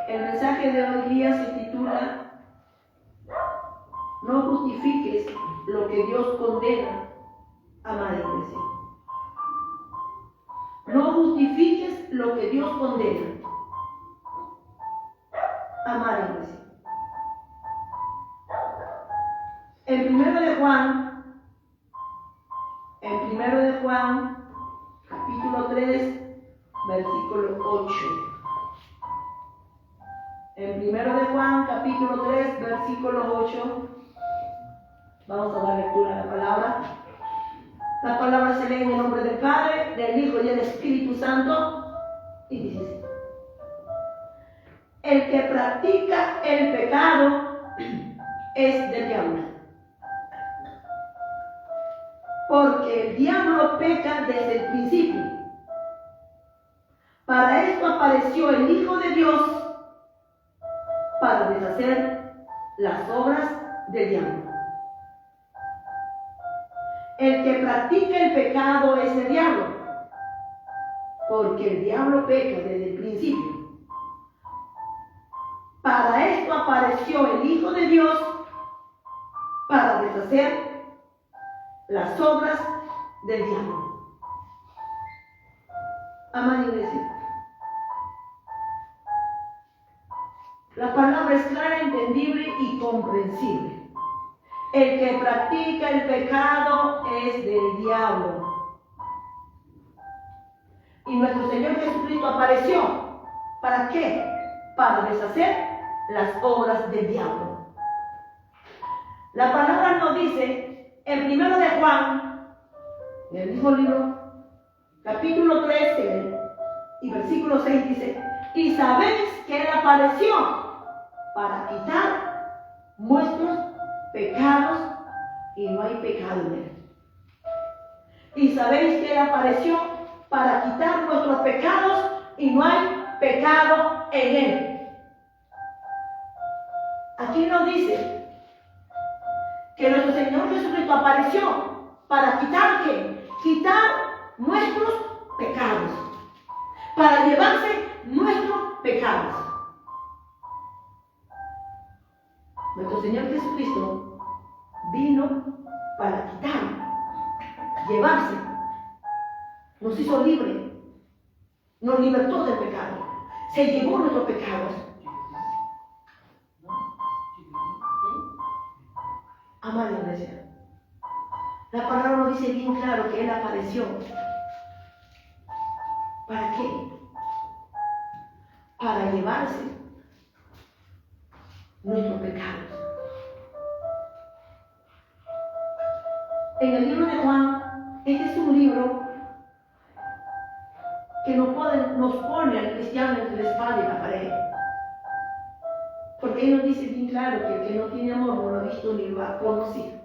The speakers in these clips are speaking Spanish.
El mensaje de hoy día se titula No justifiques lo que Dios condena, amada iglesia. No justifiques lo que Dios condena, amada iglesia. En primero de Juan, capítulo 3, versículo 8. En primero de Juan, capítulo 3, versículo 8. Vamos a dar lectura a la palabra. La palabra se lee en el nombre del Padre, del Hijo y del Espíritu Santo. Y dice así: el que practica el pecado es del diablo, porque el diablo peca desde el principio. Para esto apareció el Hijo de Dios, para deshacer las obras del diablo. El que practica el pecado es el diablo, porque el diablo peca desde el principio. Para esto apareció el Hijo de Dios, para deshacer las obras del diablo. Amada iglesia, la palabra es clara, entendible y comprensible. El que practica el pecado es del diablo. Y nuestro Señor Jesucristo apareció. ¿Para qué? Para deshacer las obras del diablo. La palabra nos dice en primero de Juan, en el mismo libro, capítulo 13 y versículo 6 dice: y sabéis que Él apareció para quitar nuestros pecados y no hay pecado en Él. Y sabéis que Él apareció para quitar nuestros pecados y no hay pecado en Él. Aquí nos dice que nuestro Señor Jesucristo apareció para quitar ¿qué? Quitar nuestros pecados, para llevarse nuestros pecados. Nuestro Señor Jesucristo vino para quitar, llevarse, nos hizo libre, nos libertó del pecado, se llevó nuestros pecados. Amada iglesia, la palabra nos dice bien claro que Él apareció. ¿Para qué? Para llevarse nuestros pecados. En el libro de Juan, este es un libro que nos pone al cristiano entre la espada y la pared. Porque Él nos dice bien claro que el que no tiene amor no lo ha visto ni lo ha conocido.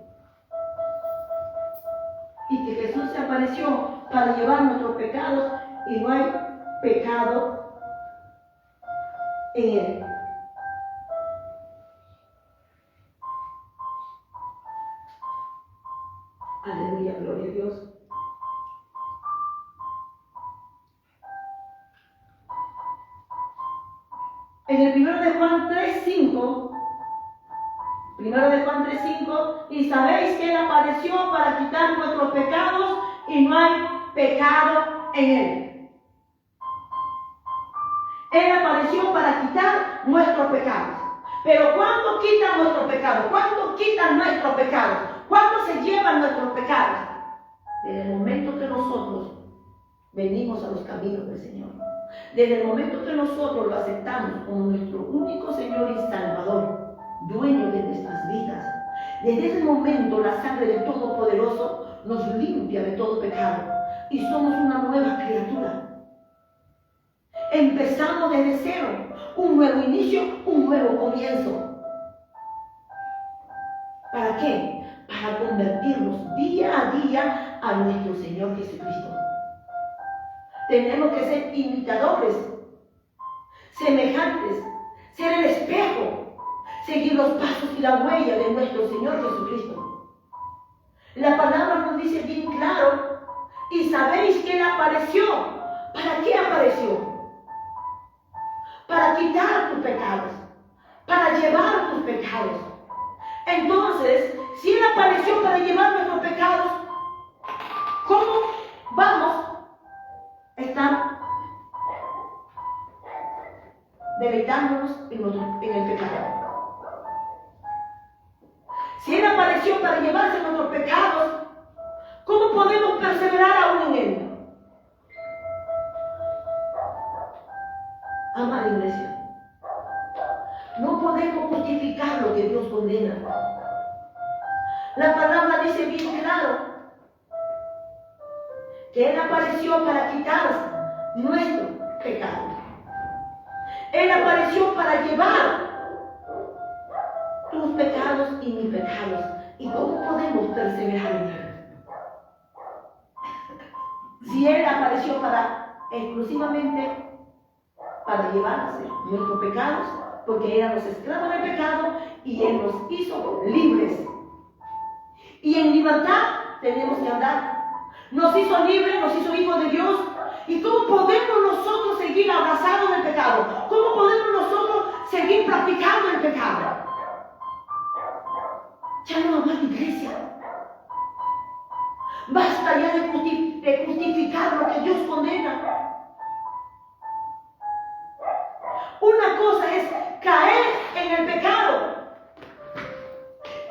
Y que Jesús se apareció para llevar nuestros pecados y no hay pecado en Él. Aleluya, gloria a Dios. En el primero de Juan 3:5, y sabéis que Él apareció para quitar nuestros pecados y no hay pecado en Él. Él apareció para quitar nuestros pecados. Pero ¿cuándo quitan nuestros pecados? ¿Cuándo quitan nuestros pecados? ¿Cuándo se llevan nuestros pecados? Desde el momento que nosotros venimos a los caminos del Señor. Desde el momento que nosotros lo aceptamos como nuestro único Señor y Salvador, dueño de nuestras vidas. Desde ese momento la sangre del Todopoderoso nos limpia de todo pecado y somos una nueva criatura. Empezamos desde cero, un nuevo inicio, un nuevo comienzo. ¿Para qué? Para convertirnos día a día a nuestro Señor Jesucristo. Tenemos que ser imitadores, semejantes, ser el espejo, seguir los pasos y la huella de nuestro Señor Jesucristo. La palabra nos dice bien claro, y sabéis que Él apareció. ¿Para qué apareció? para quitar tus pecados, para llevar tus pecados. Entonces, si Él apareció para llevar nuestros pecados, ¿cómo vamos a estar deleitándonos en el pecado? Si Él apareció para llevarse nuestros pecados, ¿cómo podemos perseverar aún en Él? Amada iglesia, no podemos justificar lo que Dios condena. La palabra dice bien claro que Él apareció para quitar nuestro pecado. Él apareció para llevar tus pecados y mis pecados. ¿Y cómo podemos perseverar en Él? Si Él apareció exclusivamente para llevarse nuestros pecados, porque éramos esclavos del pecado y Él nos hizo libres. Y en libertad tenemos que andar. Nos hizo libres, nos hizo hijos de Dios. ¿Y cómo podemos nosotros seguir abrazados del pecado? ¿Cómo podemos nosotros seguir practicando el pecado? Ya no, amada iglesia. Basta ya de justificar lo que Dios condena. Una cosa es caer en el pecado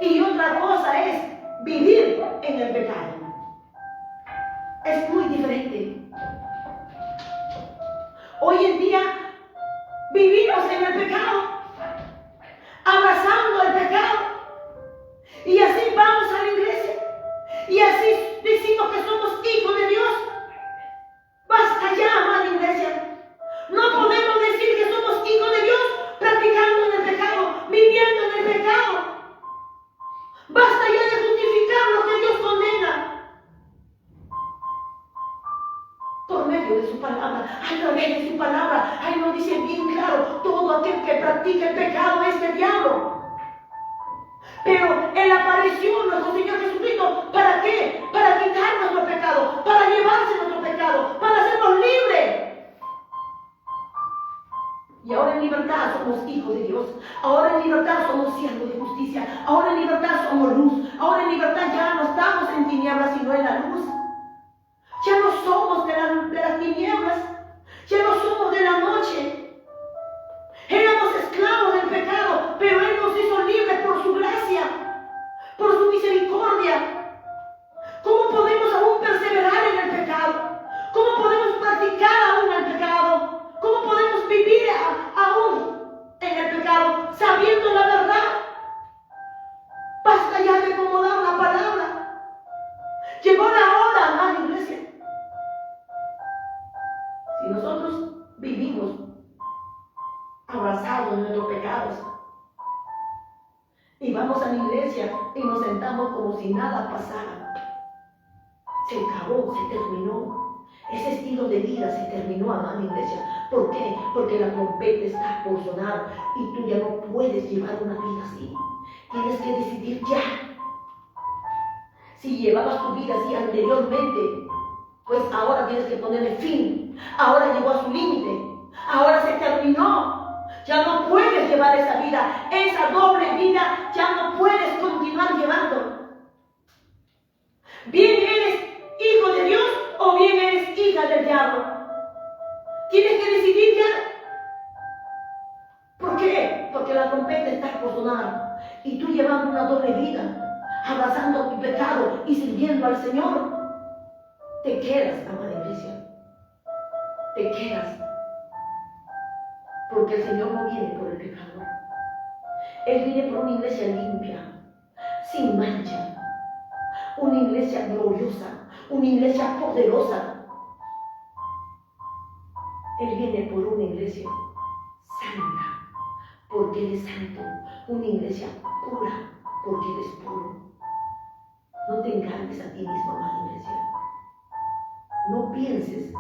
y otra cosa es vivir en el pecado. Es muy diferente. Hoy en día vivimos en el pecado, abrazando el pecado, y así vamos a la iglesia y así decimos que somos hijos de Dios. Basta ya, amada iglesia. No podemos decir que somos hijos de Dios practicando en el pecado, viviendo en el pecado. Basta ya de justificar lo que Dios condena por medio de su palabra, a través de su palabra. Ahí nos dice bien claro: todo aquel que practica el pecado es del diablo. Pero Él apareció, nuestro Señor Jesucristo, ¿para qué? Para quitar nuestro pecado, para llevarse nuestro pecado, para hacernos libres. Y ahora en libertad somos hijos de Dios. Ahora en libertad somos siervos de justicia. Ahora en libertad somos luz. Ahora en libertad ya no estamos en tinieblas, sino en la luz. Ya no somos de las tinieblas. Ya no somos de la noche. Éramos esclavos del pecado, pero Él nos hizo libres por su gracia, por su misericordia. ¿Cómo podemos aún perseverar en el pecado? ¿Cómo podemos practicar aún el pecado? ¿Cómo podemos vivir aún en el pecado sabiendo la verdad? Basta ya de acomodar la palabra. Llegó la hora, amada iglesia. Si nosotros vivimos abrazados en nuestros pecados y vamos a la iglesia y nos sentamos como si nada pasara, se acabó, se terminó. Ese estilo de vida se terminó, amada iglesia. ¿Por qué? Porque la trompeta está por sonar y tú ya no puedes llevar una vida así. Tienes que decidir ya. Si llevabas tu vida así anteriormente, pues ahora tienes que ponerle fin. Ahora llegó a su límite. Ahora se terminó. Ya no puedes llevar esa vida, esa doble vida, ya no puedes continuar llevando. Bien eres hijo de Dios o bien eres hija del diablo. Tienes que decidir ya. ¿Por qué? Porque la trompeta está por sonar y tú llevando una doble vida, abrazando tu pecado y sirviendo al Señor, te quedas, amada iglesia. Te quedas. Porque el Señor no viene por el pecado. Él viene por una iglesia limpia, sin mancha, una iglesia gloriosa, una iglesia poderosa. Él viene por una iglesia santa, porque Él es santo, una iglesia pura, porque Él es puro. No te engañes a ti mismo, amada iglesia. No pienses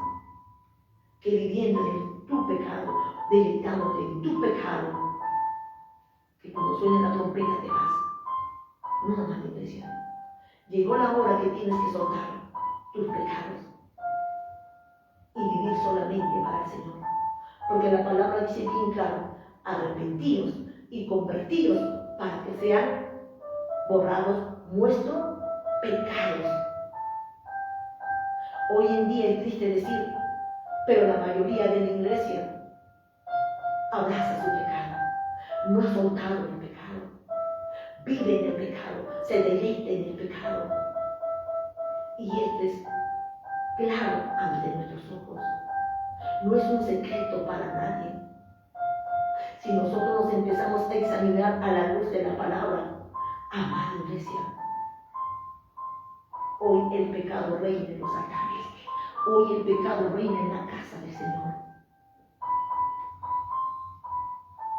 que viviendo en tu pecado, deleitándote en tu pecado, que cuando suene la trompeta te vas. No, amada iglesia. Llegó la hora que tienes que soltar tus pecados y vivir solamente para el Señor. Porque la palabra dice bien claro, arrepentidos y convertidos para que sean borrados vuestros pecados. Hoy en día es triste decir, pero la mayoría de la iglesia abraza su pecado, no ha soltado el pecado, vive en el pecado, se deleita en el pecado. Y esto es claro ante nuestros ojos. No es un secreto para nadie. Si nosotros nos empezamos a examinar a la luz de la palabra, amada iglesia, hoy el pecado reina en los altares. Hoy el pecado reina en la casa del Señor.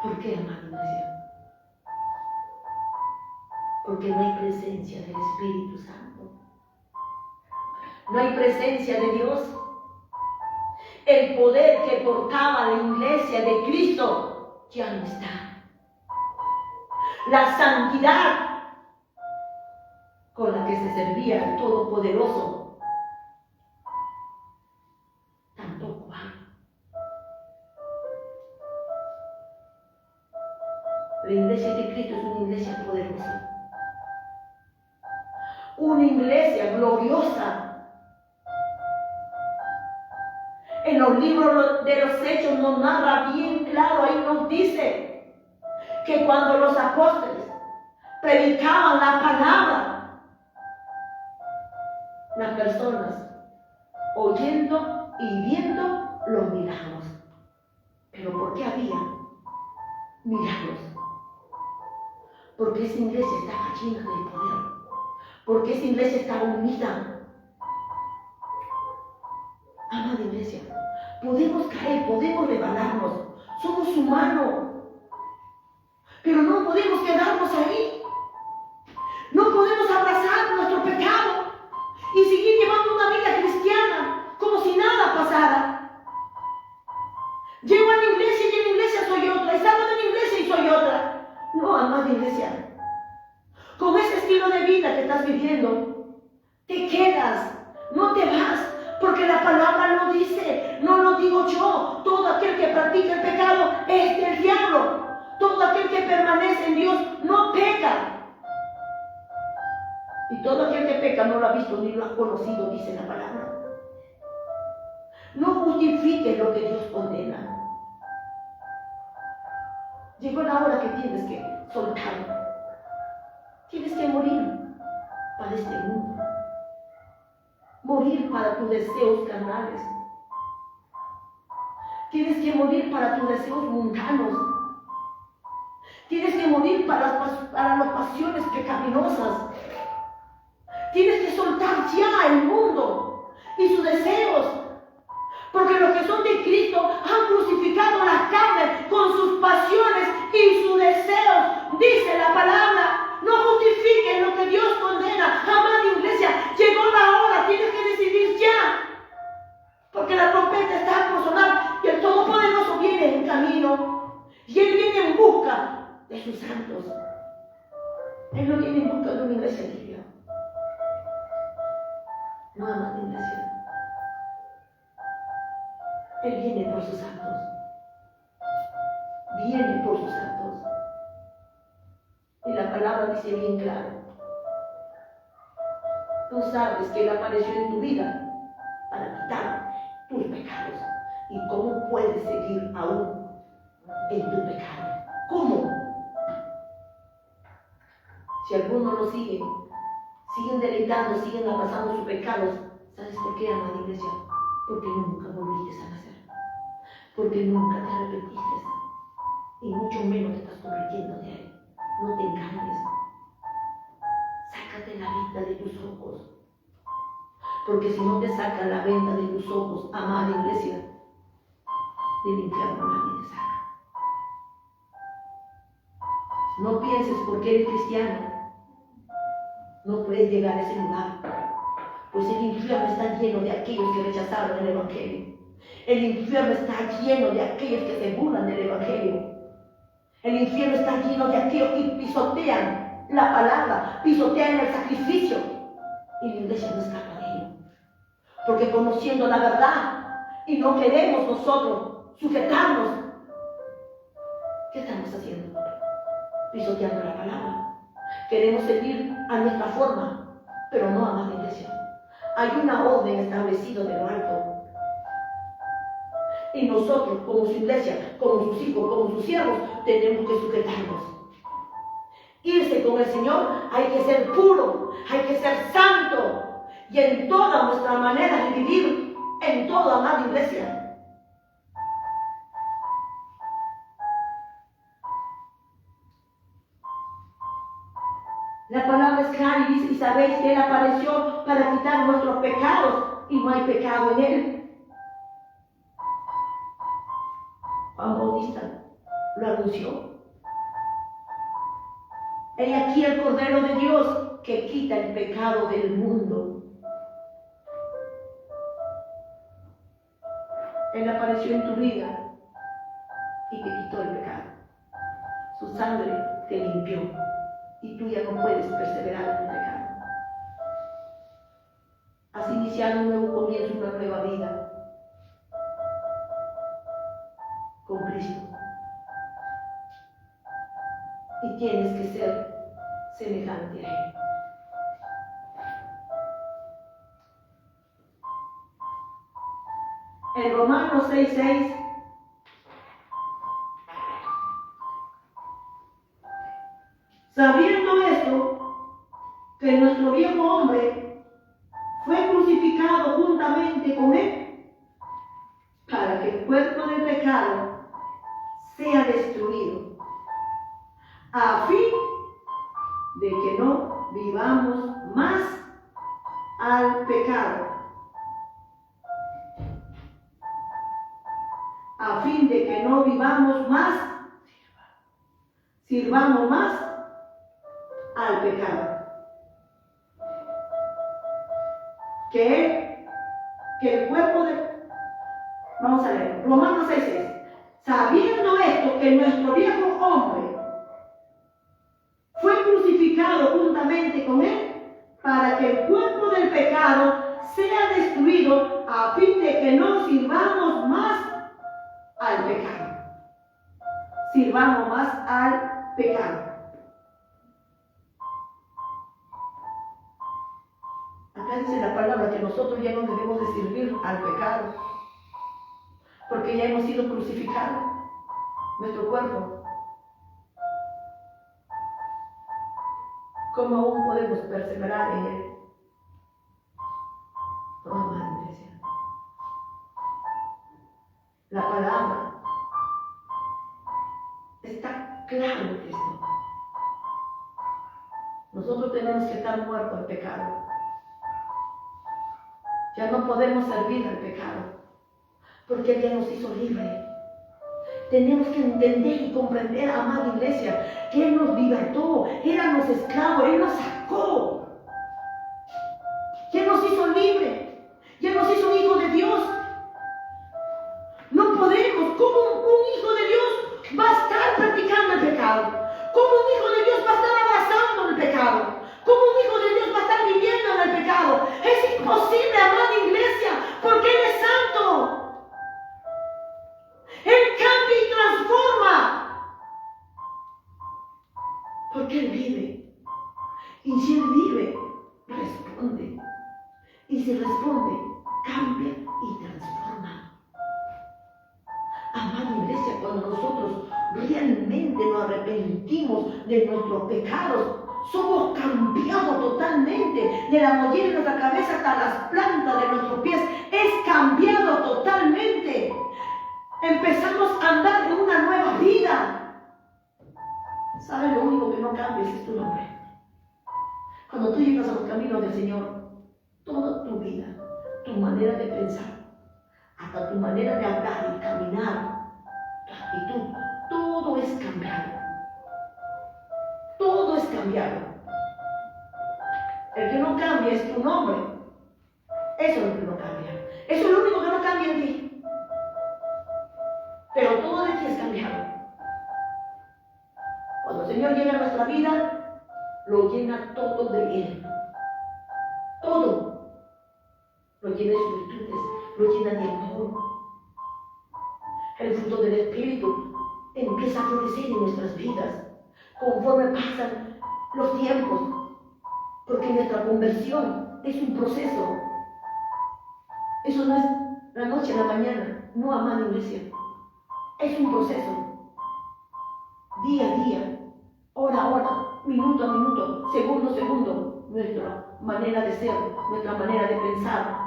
¿Por qué, amada iglesia? Porque no hay presencia del Espíritu Santo. No hay presencia de Dios. El poder que portaba la iglesia de Cristo ya no está. La santidad con la que se servía al Todopoderoso tampoco va. La iglesia de Cristo es una iglesia poderosa, una iglesia gloriosa. En los libros de los Hechos nos narra bien claro, ahí nos dice que cuando los apóstoles predicaban la palabra, las personas oyendo y viendo los milagros. ¿Pero por qué había milagros? Porque esa iglesia estaba llena de poder, porque esa iglesia estaba unida. Amada iglesia, podemos caer, podemos rebalarnos, somos humanos, pero no podemos quedarnos ahí. No podemos abrazar nuestro pecado y seguir llevando una vida cristiana como si nada pasara. Llego a la iglesia y en la iglesia soy otra, y salgo de la iglesia y soy otra. No, amada iglesia, con ese estilo de vida que estás viviendo, te quedas, no te vas. Porque la palabra lo dice, no lo digo yo. Todo aquel que practica el pecado es del diablo. Todo aquel que permanece en Dios no peca. Y todo aquel que peca no lo ha visto ni lo ha conocido, dice la palabra. No justifiques lo que Dios condena. Llegó la hora que tienes que soltar. Tienes que morir para este mundo. Morir para tus deseos carnales. Tienes que morir para tus deseos mundanos. Tienes que morir para las pasiones pecaminosas. Tienes que soltar ya el mundo y sus deseos. Porque los que son de Cristo han crucificado la carne con sus pasiones y sus deseos. Dice la palabra. No justifiquen lo que Dios condena. Amada iglesia, llegó la hora, tienes que decidir ya. Porque la trompeta está por sonar y el Todopoderoso viene en camino. Y Él viene en busca de sus santos. Él no viene en busca de una iglesia limpia. No, amada iglesia. Él viene por sus santos. Viene por sus santos. Y la palabra dice bien claro. Tú sabes que Él apareció en tu vida para quitar tus pecados. ¿Y cómo puedes seguir aún en tu pecado? ¿Cómo? Si algunos lo siguen deleitando, siguen abrazando sus pecados, ¿sabes por qué, amada iglesia? Porque nunca volviste a nacer. Porque nunca te arrepentiste. Y mucho menos te estás convirtiendo de Él. No te engañes. Sácate la venda de tus ojos. Porque si no te saca la venda de tus ojos, amada iglesia, del infierno nadie te saca. No pienses porque eres cristiano no puedes llegar a ese lugar. Pues el infierno está lleno de aquellos que rechazaron el Evangelio. El infierno está lleno de aquellos que se burlan del Evangelio. El infierno está lleno de aquellos que pisotean la palabra, pisotean el sacrificio. Y la iglesia no escapa de ello. Porque conociendo la verdad, y no queremos nosotros sujetarnos. ¿Qué estamos haciendo? Pisoteando la palabra. Queremos seguir a nuestra forma, pero no, amada iglesia. Hay una orden establecida de lo alto. Y nosotros, como su iglesia, como sus hijos, como sus siervos, tenemos que sujetarnos. Irse con el Señor, hay que ser puro, hay que ser santo. Y en toda nuestra manera de vivir, en toda, amada iglesia. La palabra es clara y dice, y sabéis que Él apareció para quitar nuestros pecados, y no hay pecado en Él. Juan Bautista lo anunció. He aquí el Cordero de Dios que quita el pecado del mundo. Él apareció en tu vida y te quitó el pecado. Su sangre te limpió y tú ya no puedes perseverar en tu pecado. Has iniciado un nuevo comienzo, una nueva vida con Cristo. Y tienes que ser semejante a Él. En Romanos 6:6 sabiendo esto, que nuestro viejo hombre fue crucificado juntamente con Él, para que el cuerpo del pecado sea destruido, a fin de que no vivamos más al pecado. A fin de que no vivamos más, sirvamos más al pecado. Que el cuerpo de... Vamos a leer, Romanos 6:6. Sabiendo esto, que nuestro viejo hombre fue crucificado juntamente con Él, para que el cuerpo del pecado sea destruido, a fin de que no sirvamos más al pecado. Sirvamos más al pecado. Acá dice la palabra que nosotros ya no debemos de servir al pecado, porque ya hemos sido crucificados, nuestro cuerpo. ¿Cómo aún podemos perseverar en él? No, amada iglesia. La palabra está claro en esto. Nosotros tenemos que estar muertos al pecado. Ya no podemos servir al pecado, porque Él ya nos hizo libres. Tenemos que entender y comprender, amada iglesia, que Él nos libertó, éramos esclavos, Él nos sacó. Y Él nos hizo libres, y Él nos hizo hijos de Dios. No podemos, como un hijo de Dios va a estar practicando el pecado, como un hijo de Dios va a estar avanzando en el pecado, como un hijo de Dios va a estar viviendo en el pecado. Es imposible, amada iglesia, porque Él es santo. Él cambia y transforma, porque Él vive. Y si Él vive, responde. Y si responde, cambia y transforma. Amada iglesia, cuando nosotros realmente nos arrepentimos de nuestros pecados, somos cambiados totalmente, de la mollera de nuestra cabeza hasta las plantas de nuestros pies. Es cambiado totalmente. Empezamos a andar en una nueva vida. ¿Sabes? Lo único que no cambia es tu nombre. Cuando tú llegas a los caminos del Señor, toda tu vida, tu manera de pensar, hasta tu manera de hablar y caminar, tu actitud, todo es cambiado. Todo es cambiado. El que no cambia es tu nombre. Eso es lo que no cambia. Eso es lo único que no cambia en ti. Pero todo de ti es cambiado. Cuando el Señor llega a nuestra vida, lo llena todo de Él. Todo. Lo llena de sus virtudes, lo llena de amor. El fruto del Espíritu empieza a florecer en nuestras vidas conforme pasan los tiempos, porque nuestra conversión es un proceso. Eso no es la noche a la mañana, no, amada iglesia. Es un proceso, día a día, hora a hora, minuto a minuto, segundo a segundo. Nuestra manera de ser, nuestra manera de pensar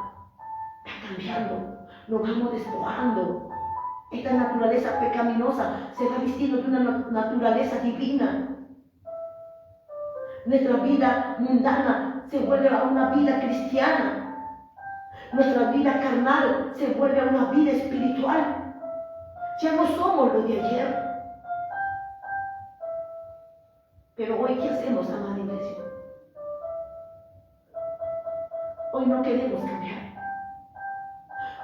va cambiando, nos vamos despojando. Esta naturaleza pecaminosa se va vistiendo de una naturaleza divina. Nuestra vida mundana se vuelve a una vida cristiana. Nuestra vida carnal se vuelve a una vida espiritual. Ya no somos los de ayer. Pero hoy, ¿qué hacemos, amada iglesia? Hoy no queremos cambiar.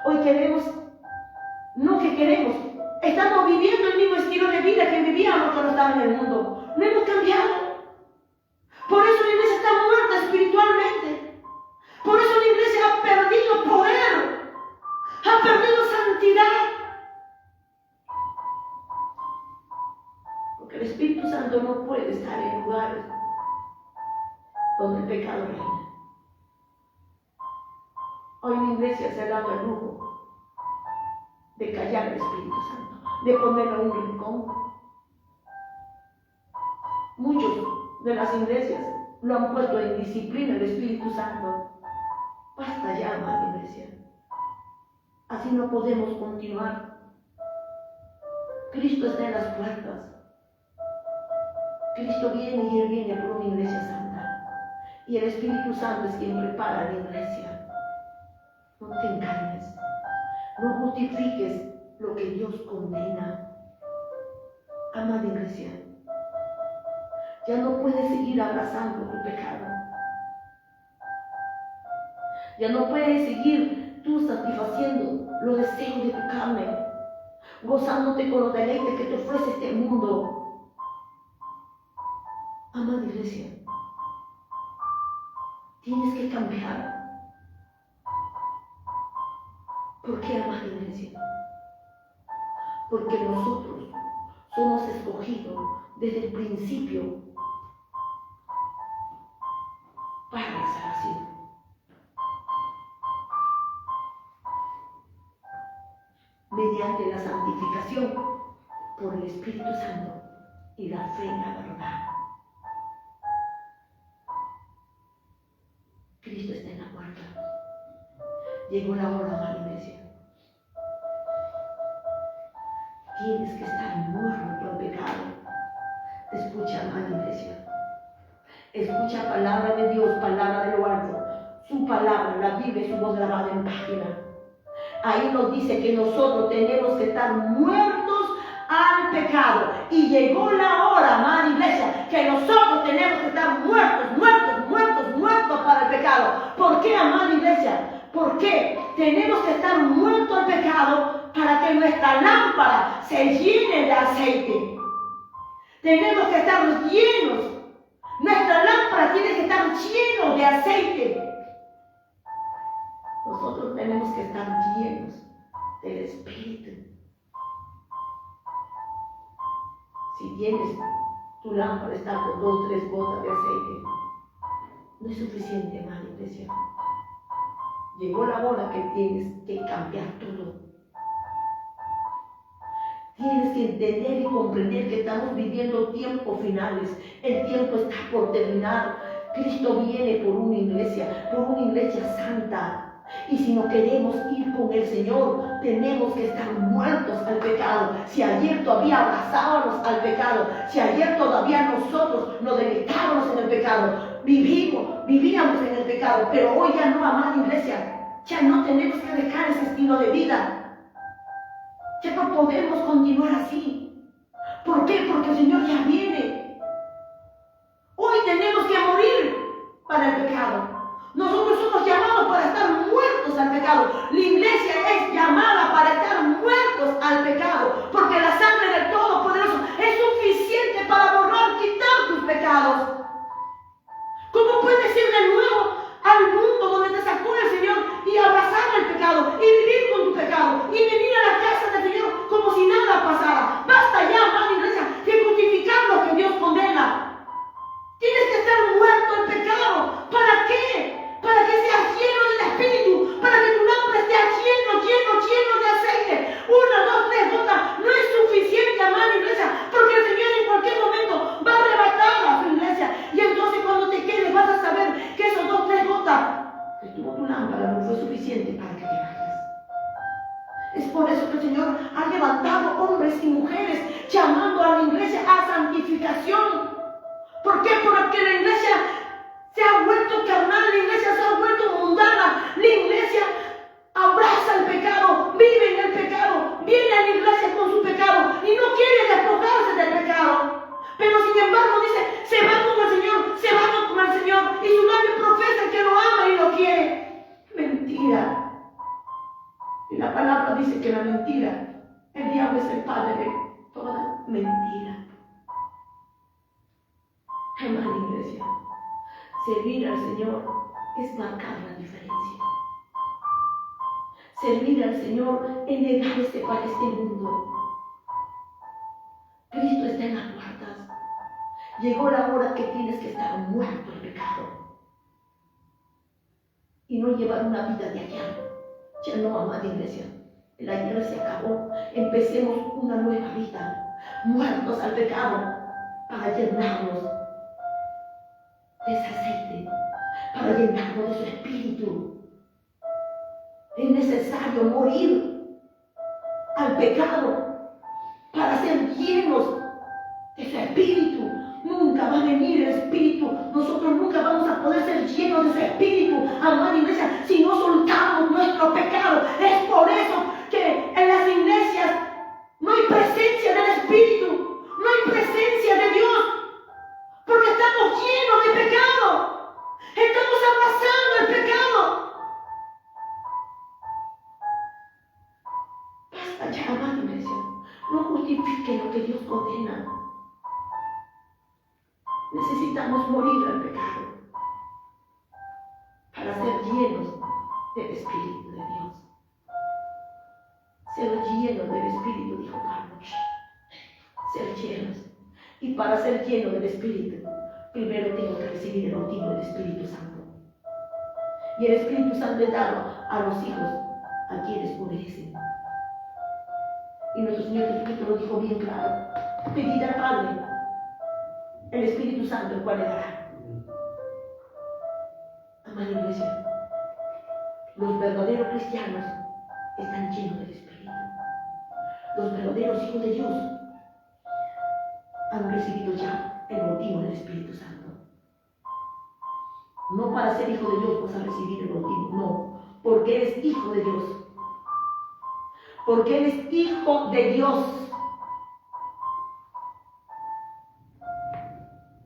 Hoy queremos, no que queremos, estamos viviendo el mismo estilo de vida que vivíamos cuando estábamos en el mundo. No hemos cambiado. Por eso la iglesia está muerta espiritualmente. Por eso la iglesia ha perdido poder, ha perdido santidad. Porque el Espíritu Santo no puede estar en lugares donde el pecado reina. Hoy la iglesia se ha dado el lujo de callar al Espíritu Santo, de ponerlo en un rincón. Muchos de las iglesias lo han puesto en disciplina el Espíritu Santo. Basta ya, amada iglesia. Así no podemos continuar. Cristo está en las puertas. Cristo viene y Él viene por una iglesia santa. Y el Espíritu Santo es quien prepara la iglesia. No te engañes. No justifiques lo que Dios condena. Amada iglesia, ya no puedes seguir abrazando tu pecado. Ya no puedes seguir tú satisfaciendo los deseos de tu carne, gozándote con los deleites que te ofrece este mundo. Amada iglesia, tienes que cambiar. ¿Por qué, amada iglesia? Porque nosotros somos escogidos desde el principio para la salvación. Mediante la santificación por el Espíritu Santo y la fe en la verdad. Cristo está en la puerta. Llegó la hora, amada iglesia. Tienes que estar muerto al pecado. Escucha, amada iglesia. Escucha palabra de Dios, palabra de lo alto. Su palabra, la Biblia y su voz grabada en página. Ahí nos dice que nosotros tenemos que estar muertos al pecado. Y llegó la hora, amada iglesia, que nosotros tenemos que estar muertos para el pecado. ¿Por qué, amada iglesia? ¿Por qué? Tenemos que estar muertos al pecado para que nuestra lámpara se llene de aceite. Tenemos que estar llenos. Nuestra lámpara tiene que estar llena de aceite. Nosotros tenemos que estar llenos del Espíritu. Si tienes tu lámpara, está con 2 o 3 gotas de aceite, no es suficiente, hermana iglesia. Llegó la hora que tienes que cambiar todo. Tienes que entender y comprender que estamos viviendo tiempos finales. El tiempo está por terminar. Cristo viene por una iglesia santa. Y si no queremos ir con el Señor, tenemos que estar muertos al pecado. Si ayer todavía abrazábamos al pecado, si ayer todavía nosotros nos deleitábamos en el pecado, vivíamos en el pecado, pero hoy ya no, amada iglesia, ya no tenemos que dejar ese estilo de vida. Ya no podemos continuar así. ¿Por qué? Porque el Señor ya viene. Hoy tenemos que morir para el pecado. Nosotros somos llamados para estar muertos al pecado. La iglesia es llamada para estar muertos al pecado, porque la sangre del Todopoderoso es suficiente para borrar, quitar tus pecados. ¿Cómo puedes ir de nuevo al mundo donde te sacó el Señor y abrazar el pecado y vivir con tu pecado y venir a la casa del Señor como si porque la iglesia se ha vuelto carnal, la iglesia se ha vuelto mundana, la iglesia abraza el pecado, vive en el pecado, viene a la iglesia con su pecado y no quiere despojarse del pecado. Pero sin embargo dice, se va con el Señor, se va con el Señor, y su labio profesa que lo ama y lo quiere. Mentira. Y la palabra dice que la mentira, el diablo es el padre de toda mentira. Hermana iglesia, servir al Señor es marcar la diferencia. Servir al Señor es negarse para este mundo. Cristo está en las puertas. Llegó la hora que tienes que estar muerto al pecado y no llevar una vida de ayer. Ya no, amada iglesia. El ayer se acabó. Empecemos una nueva vida, muertos al pecado, para llenarnos de ese aceite, para llenarnos de su espíritu. Es necesario morir al pecado para ser llenos de su espíritu. Nunca va a venir el espíritu. Nosotros nunca vamos a poder ser llenos de su espíritu, amada iglesia, si no soltamos nuestro pecado. Es por eso que en las iglesias no hay presencia del espíritu, no hay presencia de Dios, porque estamos llenos de pecado. Estamos abrazando el pecado. Basta ya, amada iglesia. No justifique lo que Dios condena. Necesitamos morir al pecado para ser llenos del Espíritu de Dios. Ser llenos del Espíritu, dijo Pablo. Ser llenos. Y para ser lleno del Espíritu, primero tengo que recibir el bautismo del Espíritu Santo. Y el Espíritu Santo es dado a los hijos, a quienes obedecen. Y nuestro Señor Jesucristo lo dijo bien claro. Pedid al Padre el Espíritu Santo, el cual le dará. Amada iglesia, los verdaderos cristianos están llenos del Espíritu. Los verdaderos hijos de Dios han recibido ya el bautismo del Espíritu Santo. No para ser hijo de Dios vas a recibir el bautismo, no, porque eres hijo de Dios. Porque eres hijo de Dios.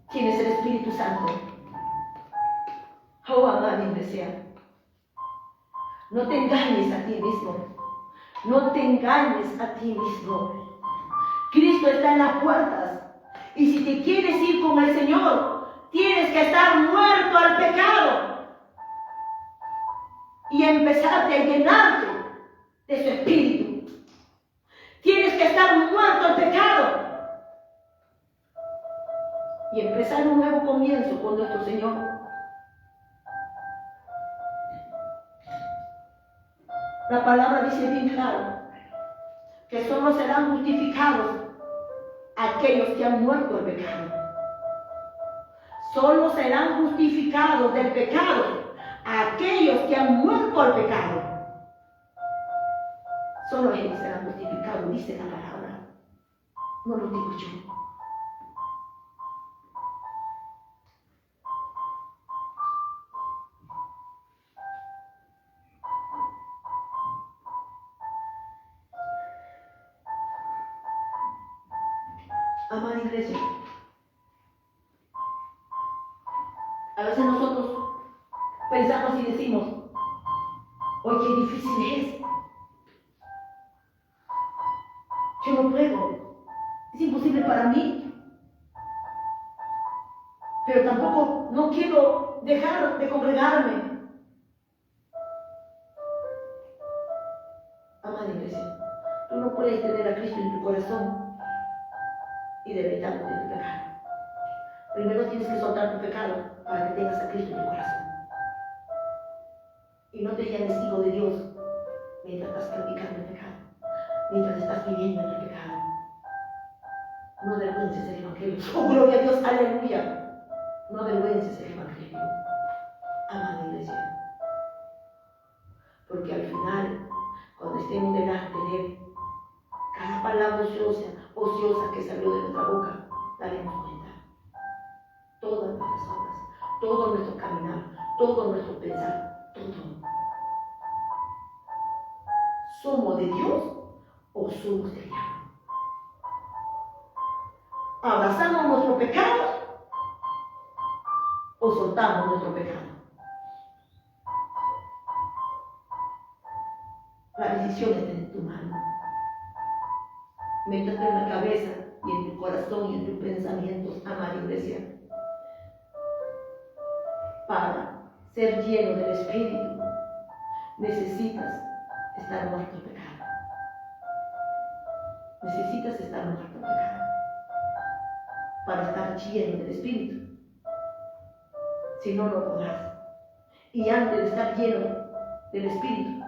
¿Quién es el Espíritu Santo? Oh, amada iglesia, no te engañes a ti mismo. No te engañes a ti mismo. Cristo está en las puertas. Y si te quieres ir con el Señor, tienes que estar muerto al pecado y empezarte a llenarte de su Espíritu. Tienes que estar muerto al pecado y empezar un nuevo comienzo con nuestro Señor. La palabra dice bien claro que solo serán justificados aquellos que han muerto al pecado. Solo serán justificados del pecado aquellos que han muerto al pecado. Solo ellos serán justificados, dice la palabra. No lo digo yo. Amada iglesia, a veces nosotros pensamos y decimos, oye, qué difícil es. Yo no puedo, es imposible para mí. Pero tampoco no quiero dejar de congregarme. Amada iglesia, tú no puedes tener a Cristo en tu corazón y deleitarte de tu pecado. Primero tienes que soltar tu pecado para que tengas a Cristo en tu corazón. Y no te llames hijo de Dios mientras estás practicando el pecado, mientras estás viviendo en el pecado. No avergüences el Evangelio. Oh, gloria a Dios, aleluya. No avergüences el Evangelio, amada iglesia. Porque al final, cuando estemos delante de Él, cada palabra ociosa que salió de nuestra boca, daremos cuenta. Todas las todo nuestro caminar, todo nuestro pensar, todo. ¿Somos de Dios o somos del diablo? ¿Abrazamos nuestro pecado o soltamos nuestro pecado? La decisión está en tu mano. Métete en la cabeza y en tu corazón y en tus pensamientos, amada iglesia. Para ser lleno del Espíritu, necesitas estar muerto al pecado. Necesitas estar muerto al pecado. Para estar lleno del Espíritu. Si no, no podrás. Y antes de estar lleno del Espíritu,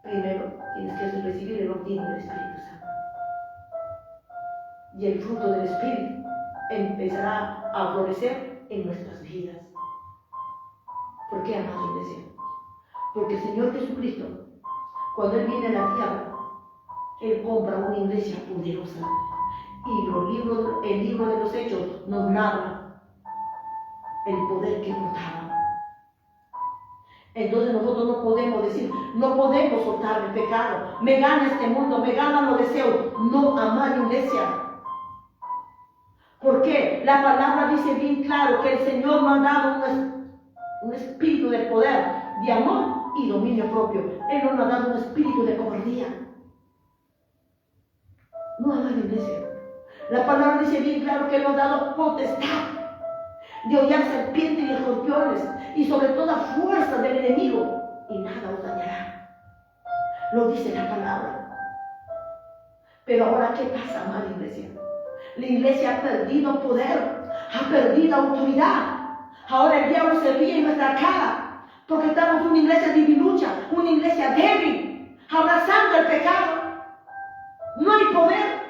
primero tienes que recibir el bautismo del Espíritu Santo. Y el fruto del Espíritu empezará a florecer en nuestras vidas. ¿Por qué, amada iglesia? Porque el Señor Jesucristo, cuando Él viene a la tierra, Él compra una iglesia poderosa. Y el libro de los Hechos nos narra el poder que portaba. Entonces nosotros no podemos decir, no podemos soltar el pecado. Me gana este mundo, me ganan los deseos. No, amada iglesia. ¿Por qué? La palabra dice bien claro que el Señor nos ha dado un espíritu de poder, de amor y dominio propio. Él no nos ha dado un espíritu de cobardía. No, amada iglesia. La palabra dice bien claro que Él nos ha dado potestad de hollar serpientes y escorpiones y sobre toda fuerza del enemigo, y nada os dañará. Lo dice la palabra. Pero ahora, ¿qué pasa, amada iglesia? La iglesia ha perdido poder, ha perdido autoridad. Ahora el diablo se ríe en nuestra cara porque estamos en una iglesia divinucha, una iglesia débil, abrazando el pecado. No hay poder.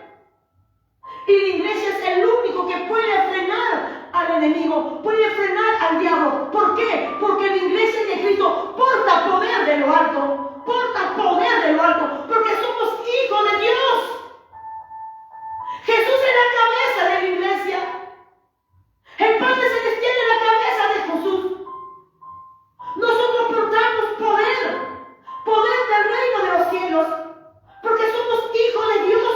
Y la iglesia es el único que puede frenar al enemigo, puede frenar al diablo. ¿Por qué? Porque la iglesia de Cristo porta poder de lo alto, porta poder de lo alto, porque somos hijos de Dios. Jesús es la cabeza de la iglesia. El Padre Celestial es la cabeza de Jesús. Nosotros portamos poder del reino de los cielos, porque somos hijos de Dios.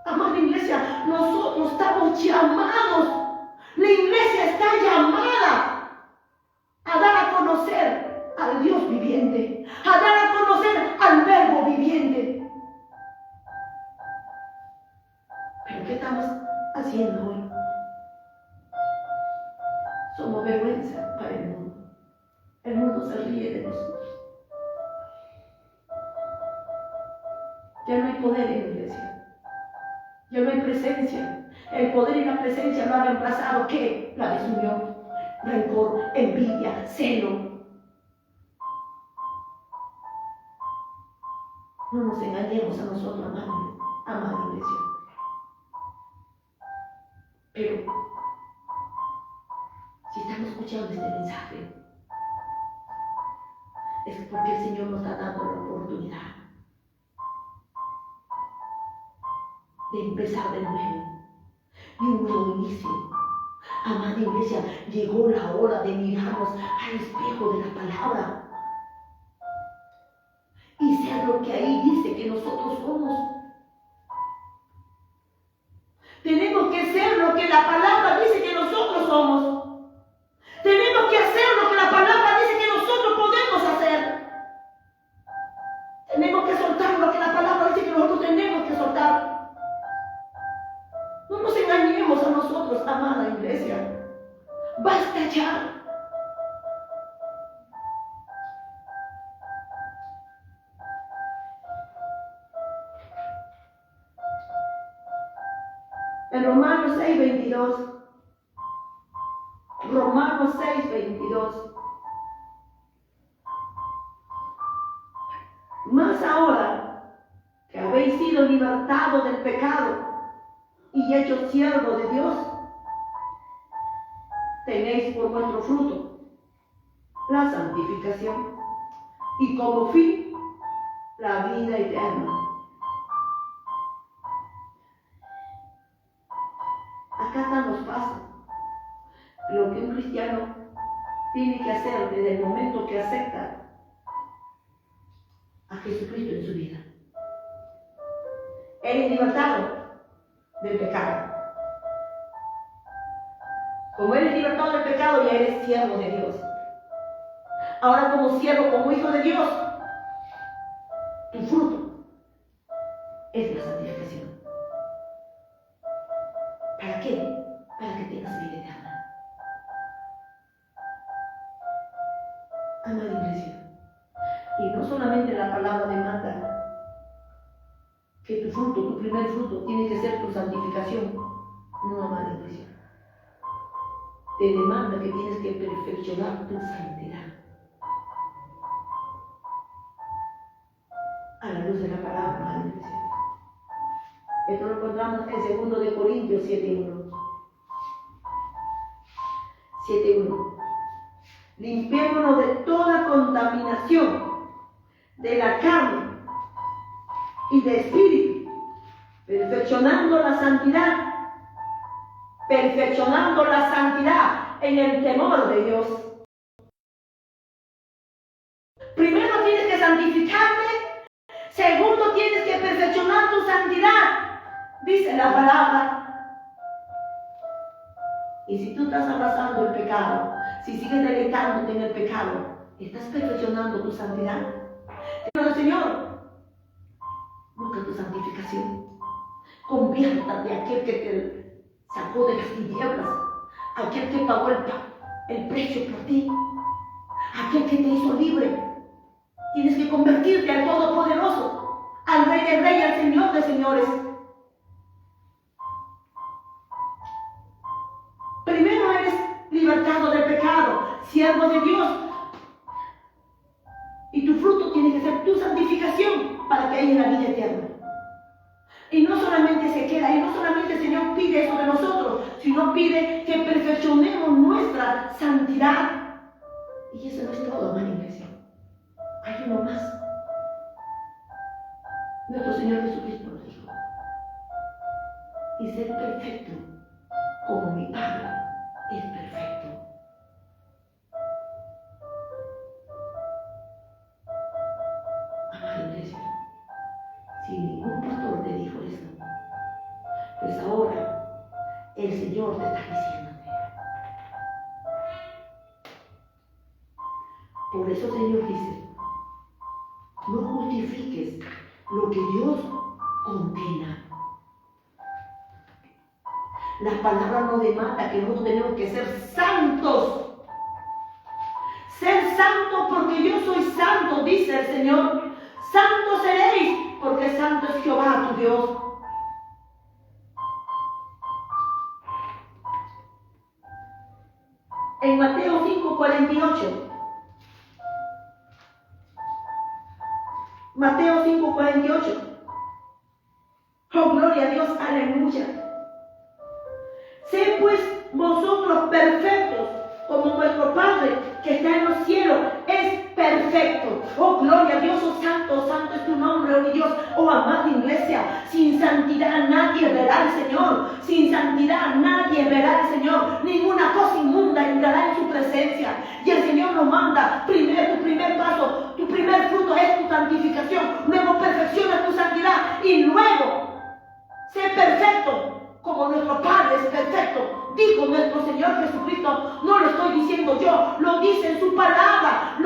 Amada iglesia, nosotros estamos llamados. La iglesia está llamada a dar a conocer al Dios viviente, a dar a conocer al Verbo viviente. ¿Pero qué estamos haciendo hoy? Somos vergüenza para el mundo. El mundo se ríe de nosotros. Ya no hay poder en la iglesia. Ya no hay presencia. El poder y la presencia lo ha reemplazado. ¿Qué? La desunión, rencor, envidia, celo. No nos engañemos a nosotros, amada iglesia. Pero si estamos escuchando este mensaje, es porque el Señor nos está dando la oportunidad de empezar de nuevo, de un nuevo inicio. Amada iglesia, llegó la hora de mirarnos al espejo de la palabra y ser lo que ahí dice que nosotros somos. Tenemos que ser lo que la palabra dice que nosotros somos. Tenemos que hacer lo que la palabra dice que nosotros podemos hacer. Tenemos que soltar lo que la palabra dice que nosotros tenemos que soltar. No nos engañemos a nosotros, amada iglesia. Basta ya. En Romanos 6:22. Romanos 6:22. Mas ahora que habéis sido libertados del pecado y hechos siervos de Dios, tenéis por vuestro fruto la santificación y como fin la vida eterna. Acá están los pasos Lo que un cristiano tiene que hacer desde el momento que acepta a Jesucristo en su vida. Eres libertado del pecado. Como eres libertado del pecado, ya eres siervo de Dios. Ahora, como siervo, como hijo de Dios, tu fruto es la santificación. ¿Para qué? Para que tengas vida eterna. Amada iglesia, y no solamente la palabra demanda que tu fruto, tu primer fruto, tiene que ser tu santificación. No, amada iglesia. Te demanda que tienes que perfeccionar tu santidad. A la luz de la palabra, amada iglesia. Esto lo encontramos en 2 de Corintios 7:1. 7:1. Limpiémonos de toda contaminación de la carne y de espíritu, perfeccionando la santidad en el temor de Dios. Primero tienes que santificarte, segundo tienes que perfeccionar tu santidad, dice la palabra. Y si tú estás abrazando el pecado, si sigues deleitándote en el pecado, ¿estás perfeccionando tu santidad? Pero Señor, busca tu santificación. Conviértate a aquel que te sacó de las tinieblas, aquel que pagó el precio por ti, aquel que te hizo libre. Tienes que convertirte al Todopoderoso, al Rey de Reyes, al Señor de Señores. Primero eres libertado del pecado, siervo de Dios. Y tu fruto tiene que ser tu santificación para que haya la vida eterna. Y no solamente se queda, y no solamente el Señor pide eso de nosotros, sino pide que perfeccionemos nuestra santidad. Y eso no es todo, amada iglesia. Hay uno más. Nuestro Señor Jesucristo nos dijo: y ser perfecto como mi Padre es perfecto. Amada iglesia, si ningún pastor te dijo eso, pues ahora el Señor te está diciéndote. Por eso el Señor dice: no justifiques lo que Dios condena. La palabra nos demanda que nosotros tenemos que ser santos. Ser santos porque yo soy santo, dice el Señor. Santos seréis porque santo es Jehová tu Dios. En Mateo 5:48. Mateo 5:48. Oh, gloria a Dios, aleluya. Sé pues vosotros perfectos, como vuestro Padre que está en los cielos es perfecto. Oh, gloria a Dios, oh santo, santo es tu nombre, oh Dios. Oh, amada iglesia, sin santidad nadie verá al Señor. Sin santidad nadie verá al Señor. Ninguna cosa inmunda entrará en su presencia. Y el Señor nos manda, primero tu primer paso, tu primer fruto es tu santificación. Luego perfecciona tu santidad y luego sé perfecto como nuestro Padre es perfecto. Dijo nuestro Señor Jesucristo, no lo estoy diciendo yo, lo dice en su palabra,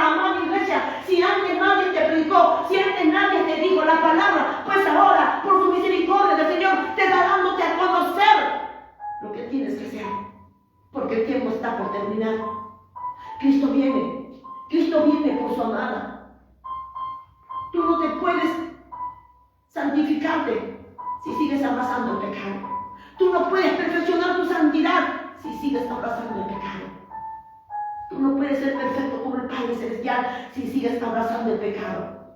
amada iglesia. Si antes nadie te predicó, si antes nadie te dijo la palabra, pues ahora, por su misericordia del Señor, te está dándote a conocer lo que tienes que hacer, porque el tiempo está por terminar. Cristo viene por su amada. Tú no te puedes santificarte si sigues abrazando el pecado. Tú no puedes perfeccionar tu santidad si sigues abrazando el pecado. Tú no puedes ser perfecto como el Padre Celestial si sigues abrazando el pecado.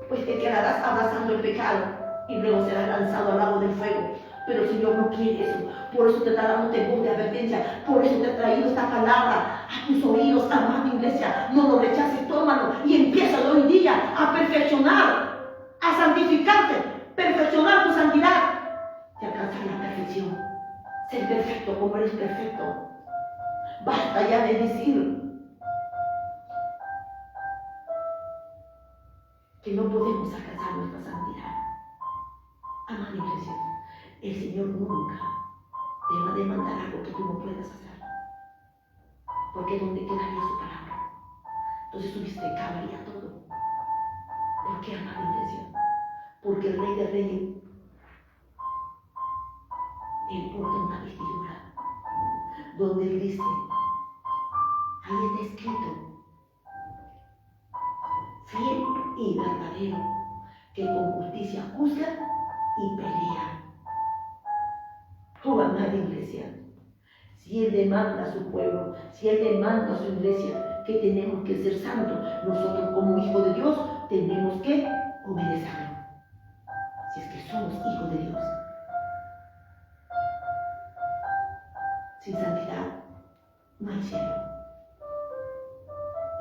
Pues te quedarás abrazando el pecado y luego serás lanzado al lago del fuego. Pero el Señor no quiere eso. Por eso te está dando voz de advertencia. Por eso te ha traído esta palabra a tus oídos, amada iglesia. No lo rechaces, tómalo y empieza de hoy día a perfeccionar, a santificarte, perfeccionar tu santidad y alcanzar la perfección. ser perfecto como eres perfecto. Basta ya de decir que no podemos alcanzar nuestra santidad. Amada iglesia, el Señor nunca te va a demandar algo que tú no puedas hacer. Porque ¿dónde quedaría su palabra? Entonces usted acabaría todo. ¿Por qué, amada iglesia? Porque el Rey de Reyes le porta una vestidura donde él dice, ahí está escrito, fiel y verdadero, que con justicia juzga y pelea. Oh, amada iglesia, si Él demanda a su pueblo, si Él demanda a su iglesia que tenemos que ser santos, nosotros como hijos de Dios tenemos que obedecerlo. Si es que somos hijos de Dios. Sin santidad no hay cielo.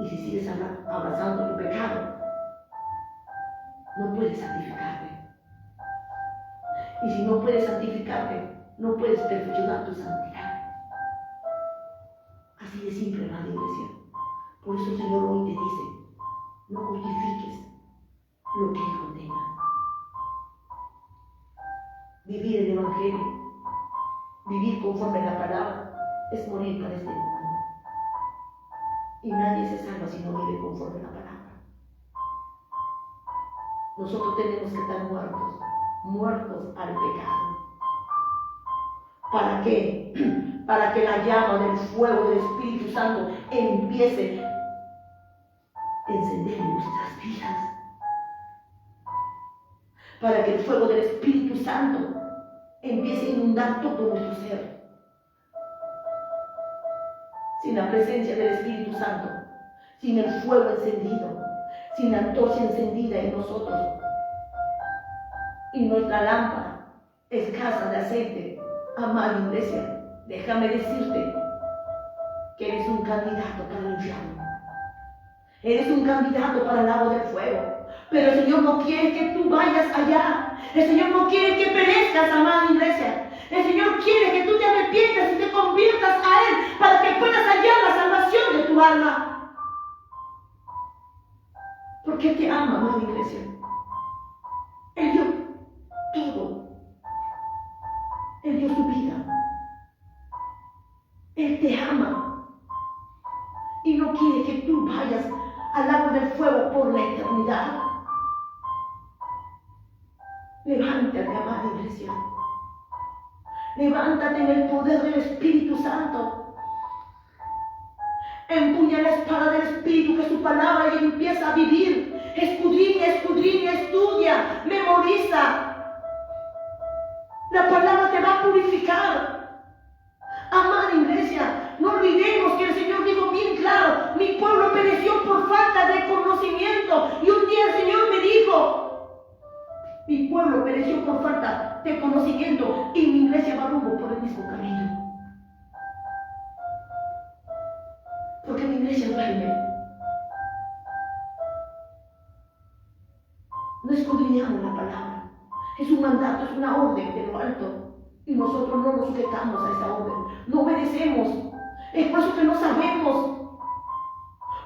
Y si sigues abrazando tu pecado, no puedes santificarte. Y si no puedes santificarte, no puedes perfeccionar tu santidad. Así de simple, hermana iglesia. Por eso el Señor hoy te dice, no justifiques lo que Él condena. Vivir el Evangelio, vivir conforme a la palabra, es morir para este mundo. Y nadie se salva si no vive conforme a la palabra. Nosotros tenemos que estar muertos al pecado. ¿Para qué? Para que la llama del fuego del Espíritu Santo empiece a encender en nuestras vidas. Para que el fuego del Espíritu Santo empiece a inundar todo nuestro ser. Sin la presencia del Espíritu Santo, sin el fuego encendido, sin la antorcha encendida en nosotros, y nuestra lámpara escasa de aceite, amada iglesia, déjame decirte que eres un candidato para el infierno. Eres un candidato para el lago del fuego. Pero el Señor no quiere que tú vayas allá. El Señor no quiere que perezcas, amada iglesia. El Señor quiere que tú te arrepientas y te conviertas a Él para que puedas hallar la salvación de tu alma. Porque Él te ama, amada iglesia. Él dio todo. Él dio su vida. Él te ama. Y no quiere que tú vayas al lago del fuego por la eternidad. Levántate, amada iglesia. Levántate en el poder del Espíritu Santo. Empuña la espada del Espíritu, que es su palabra, y empieza a vivir. Escudriña, estudia, memoriza. La palabra te va a purificar. Amada iglesia, no olvidemos que el Señor dijo bien claro, mi pueblo pereció por falta de conocimiento. Y un día el Señor me dijo, mi pueblo pereció por falta de conocimiento y mi iglesia va rumbo por el mismo camino. Porque mi iglesia duerme. No escudriñamos la palabra. Es un mandato, es una orden de lo alto. Y nosotros no nos sujetamos a esa orden. No obedecemos. Es por eso que no sabemos.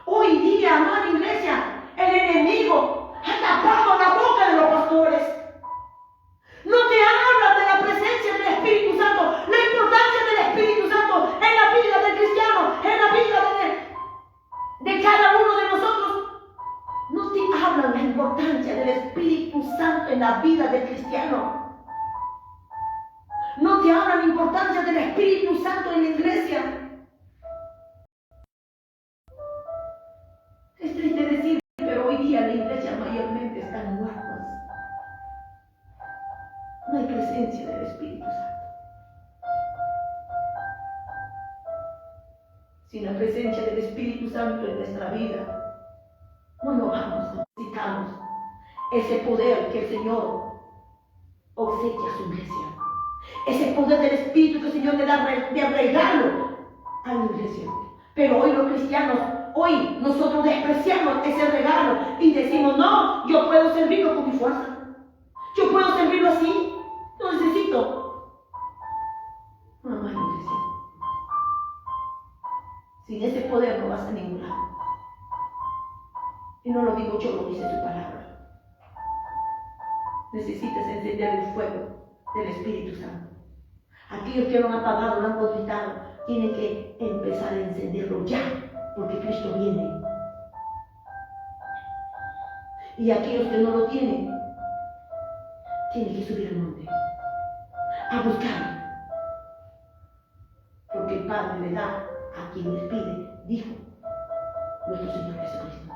Hoy día, amada iglesia, el enemigo ha tapado la boca de los pastores. No te hablan de la presencia del Espíritu Santo, la importancia del Espíritu Santo en la vida del cristiano, en la vida de cada uno de nosotros. No te hablan de la importancia del Espíritu Santo en la vida del cristiano. No te hablan de la importancia del Espíritu Santo en la iglesia. Es triste decir, pero hoy día la iglesia mayormente están muertas. No hay presencia del Espíritu Santo. Sin la presencia del Espíritu Santo en nuestra vida, no lo vamos, necesitamos ese poder que el Señor obsequia a su iglesia. Ese poder del Espíritu que el Señor le da de regalo a la iglesia. Pero hoy los cristianos, hoy nosotros despreciamos ese regalo y decimos, no, yo puedo servirlo con mi fuerza. Yo puedo servirlo así. No necesito. poder no vas a ningún lado. Y no lo digo yo, lo dice su palabra. Necesitas encender el fuego del Espíritu Santo. Aquellos que lo han apagado, lo han conquistado, tienen que empezar a encenderlo ya, porque Cristo viene. Y aquellos que no lo tienen, tienen que subir al monte a buscarlo. Porque el Padre le da a quien les pide, dijo nuestro Señor Jesucristo.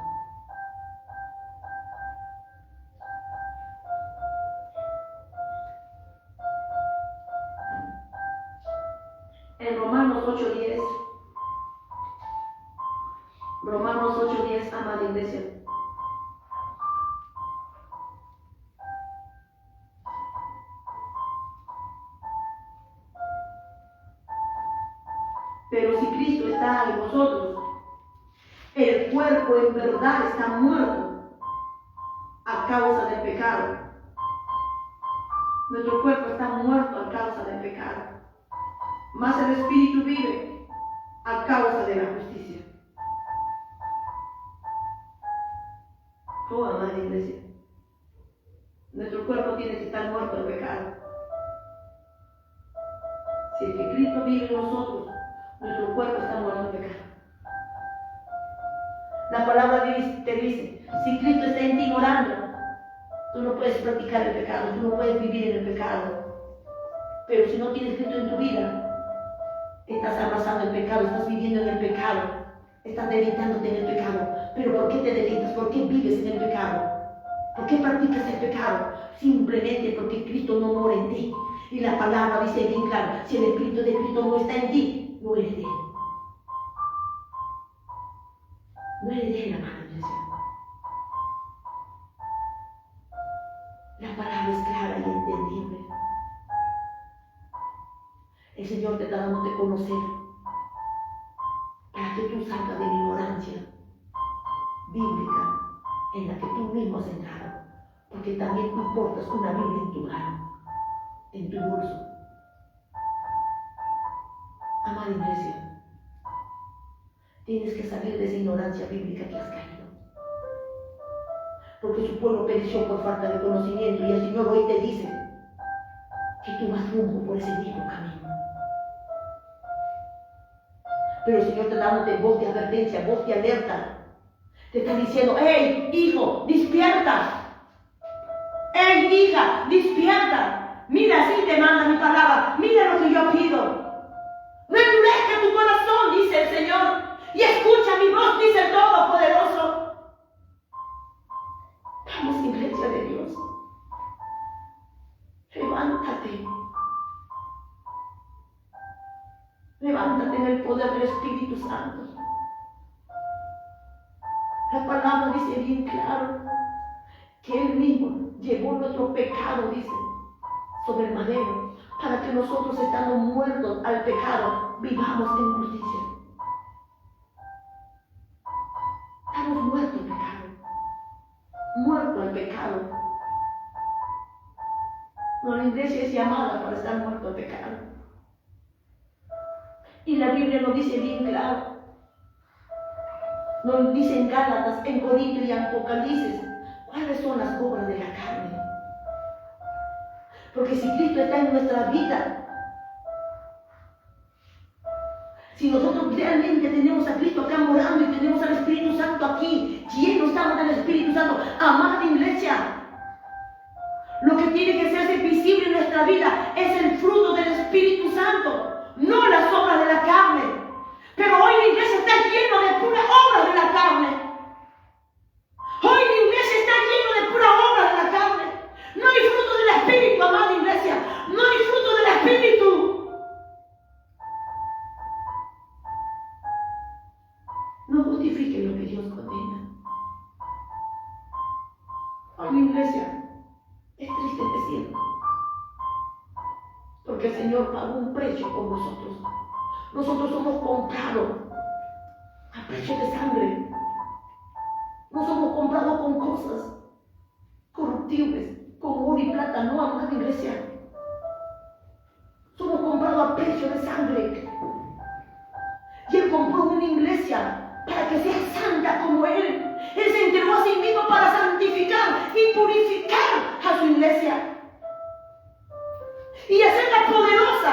En Romanos 8:10, amada iglesia. Pero si Cristo está en nosotros, el cuerpo en verdad está muerto a causa del pecado. Nuestro cuerpo está muerto a causa del pecado, mas el Espíritu vive a causa de la justicia. Oh, amada iglesia, nuestro cuerpo tiene que estar muerto al pecado. Si es que Cristo vive en nosotros, nuestro cuerpo está muerto al pecado. La palabra te dice, si Cristo está en ti morando, tú no puedes practicar el pecado, tú no puedes vivir en el pecado. Pero si no tienes Cristo en tu vida, estás abrazando el pecado, estás viviendo en el pecado, estás deleitándote en el pecado. Pero ¿por qué te deleitas? ¿Por qué vives en el pecado? ¿Por qué practicas el pecado? Simplemente porque Cristo no mora en ti. Y la palabra dice bien claro, si el Espíritu de Cristo no está en ti, no eres de Él. No eres de Él, amada iglesia. La palabra es clara y entendible. El Señor te está dando de conocer para que tú salgas de la ignorancia bíblica en la que tú mismo has entrado, porque también tú portas una Biblia en tu mano, en tu bolso. Amada iglesia, tienes que salir de esa ignorancia bíblica que has caído, porque su pueblo pereció por falta de conocimiento, y el Señor hoy te dice que tú vas rumbo por ese mismo camino. Pero el Señor te da una voz de advertencia, voz de alerta. Te está diciendo, hey, hijo, despierta. Hey, hija, despierta. Mira, así te manda mi palabra. Mira lo que yo pido. No endurezca tu corazón, dice el Señor. Y escucha mi voz, dice el Todopoderoso. Vamos, iglesia de Dios. Levántate. Levántate en el poder del Espíritu Santo. La palabra dice bien claro que Él mismo llevó nuestro pecado, dice, sobre el madero, para que nosotros, estando muertos al pecado, vivamos en justicia. Estamos muertos al pecado. Muertos al pecado. No, la iglesia es llamada para estar muerto al pecado. Y la Biblia nos dice bien claro. Nos dice en Gálatas, en Corintios y en Apocalipsis, cuáles son las obras de la carne. Porque si Cristo está en nuestra vida, si nosotros realmente tenemos a Cristo acá morando y tenemos al Espíritu Santo aquí, llenos estamos del Espíritu Santo, amada iglesia, lo que tiene que ser visible en nuestra vida es el fruto del Espíritu Santo, no las obras de la carne. Pero hoy la iglesia está llena de puras obras de la carne. Hoy la iglesia está llena de puras obras de la carne. No hay fruto del Espíritu, amada iglesia. No hay fruto del Espíritu. No justifiquen lo que Dios condena. Hoy la iglesia es triste decirlo, porque el Señor pagó un precio por nosotros. Nosotros somos comprados a precio de sangre. No somos comprados con cosas corruptibles, con oro y plata, no, amada iglesia. Somos comprados a precio de sangre. Y Él compró una iglesia y hacerla poderosa,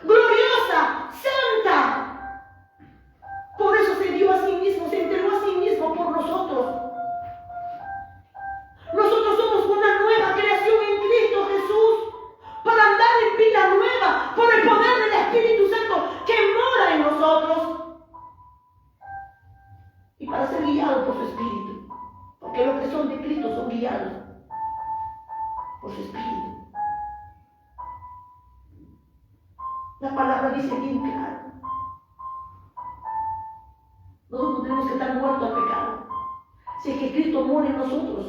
gloriosa, santa. Por eso se dio a sí mismo, se entregó a sí mismo por nosotros. Nosotros somos una nueva creación en Cristo Jesús, para andar en vida nueva, por el poder del Espíritu Santo que mora en nosotros, y para ser guiados por su Espíritu, porque los que son de Cristo son guiados por su Espíritu. La palabra dice bien claro: nosotros tenemos que estar muertos al pecado. Si es que Cristo mora en nosotros,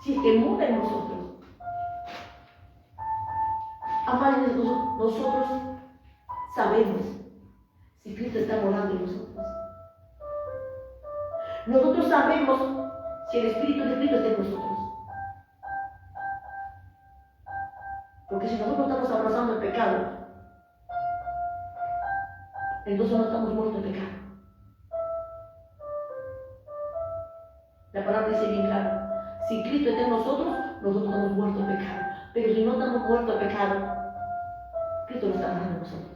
si es que mora en nosotros, amados, nosotros sabemos si Cristo está morando en nosotros. Nosotros sabemos si el Espíritu de Cristo está en nosotros. Porque si nosotros estamos abrazando el pecado, entonces no estamos muertos al pecado. La palabra dice bien claro: si Cristo está en nosotros, nosotros estamos muertos al pecado. Pero si no estamos muertos al pecado, Cristo no está morando en nosotros.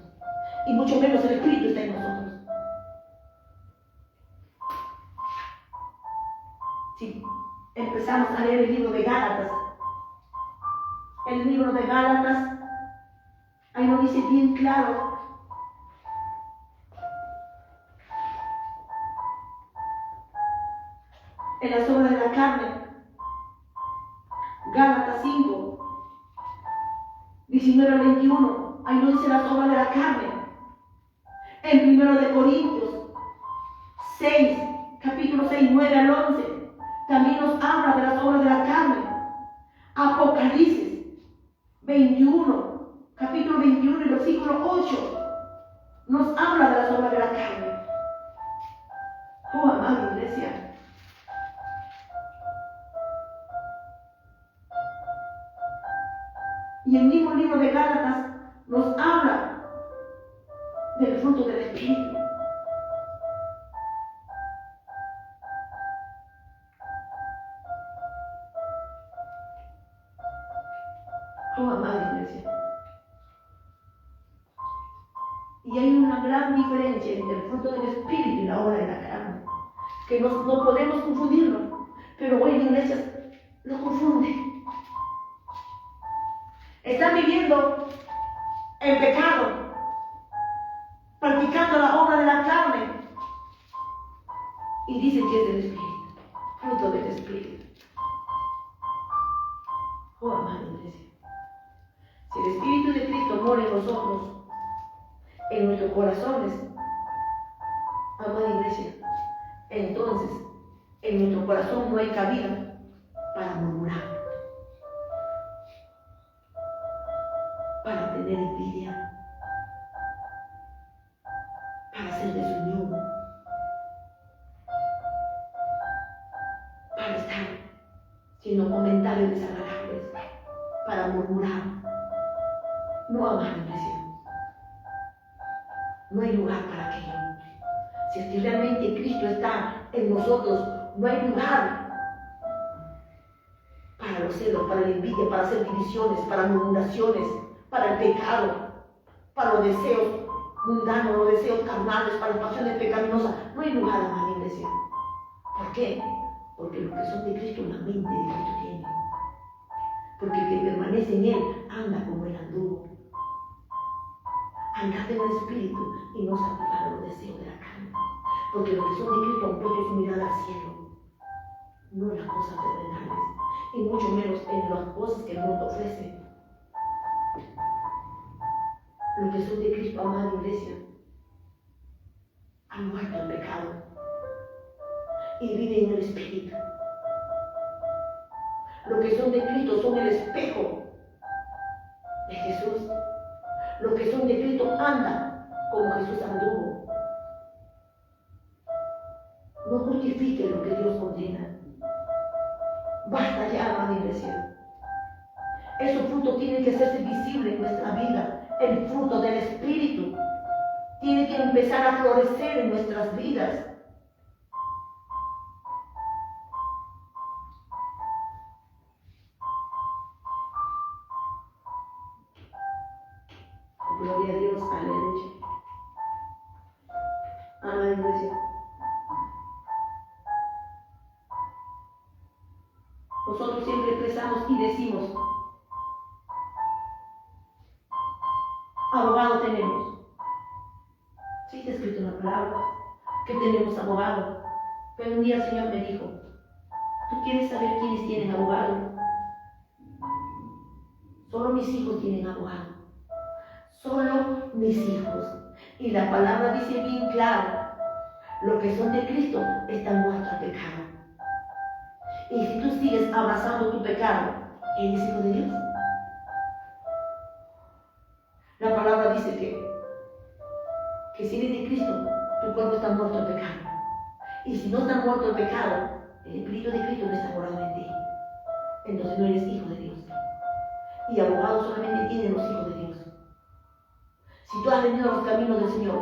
Y mucho menos el Espíritu está en nosotros. Si empezamos a leer el libro de Gálatas, ahí nos dice bien claro en las obras de la carne. Gálatas 5, 19 al 21, ahí nos dice las obras de la carne. En 1 Corintios 6, capítulo 6, 9 al 11, también nos habla de las obras de la carne. Apocalipsis 21, capítulo 21 y versículo 8, nos habla de las obras de la carne. Oh, amada iglesia, y el mismo libro de Gálatas nos habla del fruto del Espíritu. Oh, amada iglesia. Y hay una gran diferencia entre el fruto del Espíritu y la obra de la carne, que no podemos confundirlo, pero hoy la iglesia lo confunde. Están viviendo en pecado, practicando la obra de la carne, y dicen que es del Espíritu, fruto del Espíritu. Oh, amada iglesia, si el Espíritu de Cristo mora en nosotros, en nuestros corazones, amada iglesia, entonces en nuestro corazón no hay cabida para murmurar, para tener envidia, para hacer desunión, para estar haciendo comentarios desagradables, para murmurar. No, amada iglesia, no hay lugar para aquello. Si es que realmente Cristo está en nosotros, no hay lugar para los celos, para la envidia, para hacer divisiones, para murmuraciones, para el pecado, para los deseos mundanos, los deseos carnales, para las pasiones pecaminosas. No hay lugar, amada iglesia. ¿Por qué? Porque los que son de Cristo, la mente de Cristo tienen. Porque el que permanece en Él anda como Él anduvo. Andad en el Espíritu y no satisfaga los deseos de la carne. Porque los que son de Cristo han puesto su mirada al cielo, no en las cosas terrenales, y mucho menos en las cosas que el mundo ofrece. Los que son de Cristo, amada iglesia, han muerto al pecado y viven en el Espíritu. Los que son de Cristo son el espejo de Jesús. Los que son de Cristo andan como Jesús anduvo. No justifique lo que Dios condena. Basta ya, amada iglesia. Esos frutos tienen que hacerse visibles en nuestra vida. El fruto del Espíritu tiene que empezar a florecer en nuestras vidas. Gloria a Dios, aleluya. Amén, iglesia. Nosotros siempre expresamos y decimos, abogado tenemos. Sí está escrito en la palabra que tenemos abogado. Pero un día el Señor me dijo, ¿tú quieres saber quiénes tienen abogado? Solo mis hijos tienen abogado. Solo mis hijos. Y la palabra dice bien claro, los que son de Cristo están muertos al pecado. Y si tú sigues abrazando tu pecado, ¿eres hijo de Dios? La palabra dice que si eres de Cristo, tu cuerpo está muerto al pecado. Y si no está muerto al pecado, el Espíritu de Cristo no está morado en ti. Entonces no eres hijo de Dios. Y abogado solamente tienen los hijos de Dios. Si tú has venido a los caminos del Señor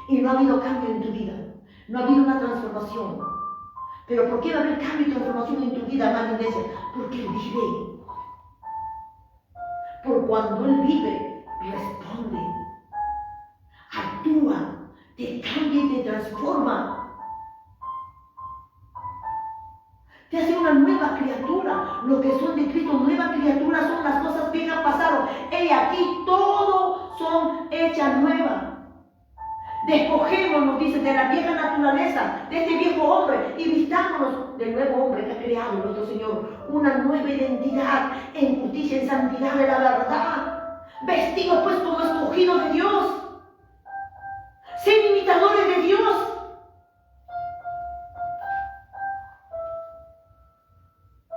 y no ha habido cambio en tu vida, no ha habido una transformación, pero ¿por qué va a haber cambio y transformación en tu vida, amada iglesia? Porque Él vive. Por cuando Él vive, responde, actúa, te cambia y te transforma. Te hace una nueva criatura. Los que son de Cristo, nueva criatura, son las cosas viejas pasaron. Aquí todo son hechas nuevas. Despojémonos, dice, de la vieja naturaleza, de este viejo hombre, y vistámonos del nuevo hombre que ha creado nuestro Señor. Una nueva identidad en justicia, en santidad de la verdad. Vestidos pues como escogidos de Dios. Ser imitadores de Dios.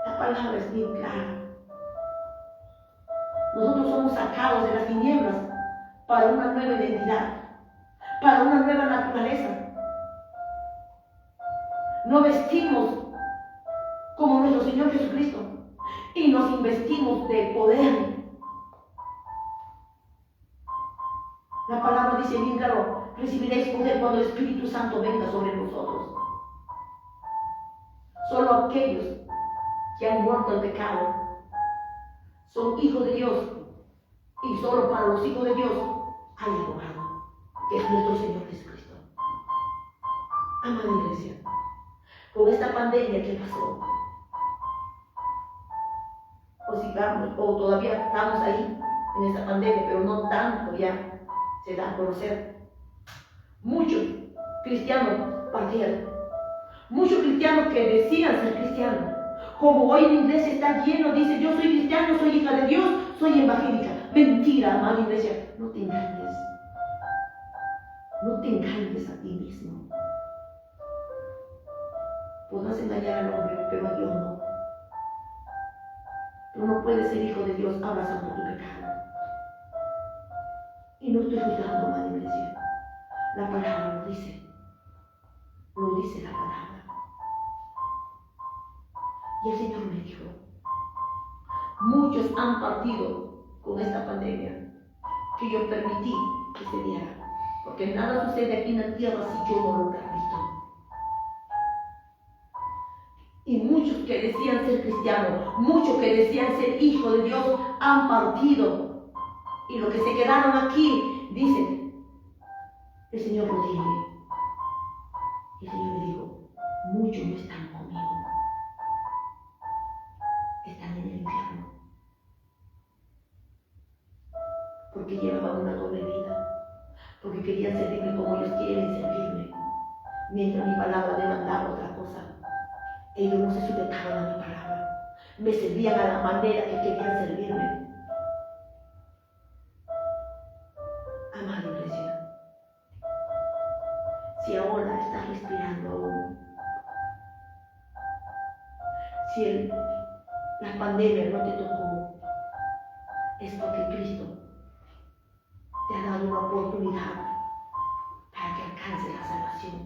La palabra es bien clara. Nosotros somos sacados de las tinieblas para una nueva identidad, para una nueva naturaleza. Nos vestimos como nuestro Señor Jesucristo y nos investimos de poder. La palabra dice bien claro, recibiréis poder cuando el Espíritu Santo venga sobre nosotros. Solo aquellos que han muerto al pecado son hijos de Dios, y solo para los hijos de Dios hay abogado, que es nuestro Señor Jesucristo. Amada iglesia, con esta pandemia que pasó, o sigamos, o todavía estamos ahí en esta pandemia, pero no tanto ya se da a conocer. Muchos cristianos partieron, muchos cristianos que decían ser cristianos, como hoy la iglesia está lleno, dice, yo soy cristiano, soy hija de Dios, soy evangélica. Mentira, amada iglesia, no te engañes. No te engañes a ti mismo. Podrás engañar al hombre, pero a Dios no. Tú no puedes ser hijo de Dios abrazando tu pecado. Y no estoy juzgando, amada iglesia. La palabra lo dice. Lo dice la palabra. Y el Señor me dijo, muchos han partido con esta pandemia que yo permití que se diera. Porque nada sucede aquí en la tierra si yo no lo permito. Y muchos que decían ser cristianos, muchos que decían ser hijos de Dios, han partido. Y los que se quedaron aquí dicen, el Señor lo tiene. Y el Señor me dijo, muchos no están conmigo. Están en el infierno. Porque llevaban una doble vida. Porque querían servirme como ellos quieren servirme. Mientras mi palabra demandaba otra cosa. Ellos no se sujetaban a mi palabra. Me servían a la manera que querían servirme. Amada iglesia, si ahora estás respirando aún, si la pandemia no te tocó, es porque Cristo te ha dado una oportunidad para que alcances la salvación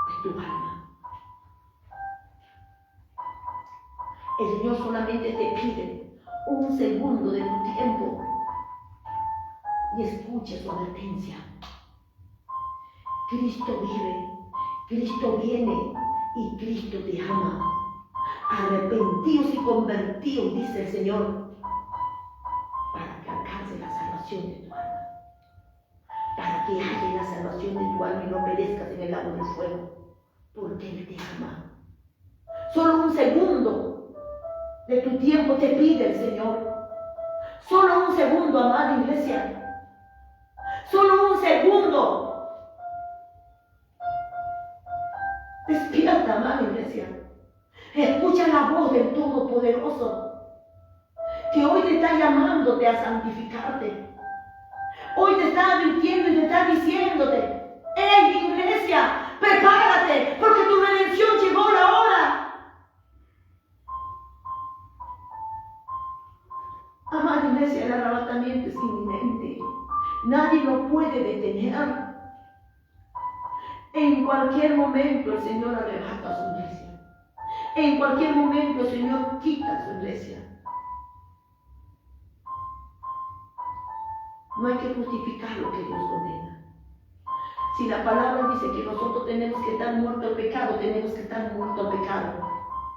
de tu alma. El Señor solamente te pide un segundo de tu tiempo y escucha su advertencia. Cristo vive, Cristo viene y Cristo te ama. Arrepentidos y convertidos, dice el Señor, para que salvación de tu alma. Para que haya la salvación de tu alma y no perezcas en el lago del fuego. Porque Él te ama. Solo un segundo de tu tiempo te pide el Señor. Solo un segundo, amada iglesia. Solo un segundo. Despierta, amada iglesia. Escucha la voz del Todopoderoso, que hoy te está llamándote a santificarte. Hoy te está advirtiendo y te está diciéndote: ¡hey, iglesia! ¡Prepárate! Porque tu redención llegó la hora. Amada iglesia, el arrebatamiento es inminente. Nadie lo puede detener. En cualquier momento el Señor arrebata a su iglesia. En cualquier momento el Señor quita su iglesia. No hay que justificar lo que Dios condena. Si la palabra dice que nosotros tenemos que estar muertos al pecado, tenemos que estar muertos al pecado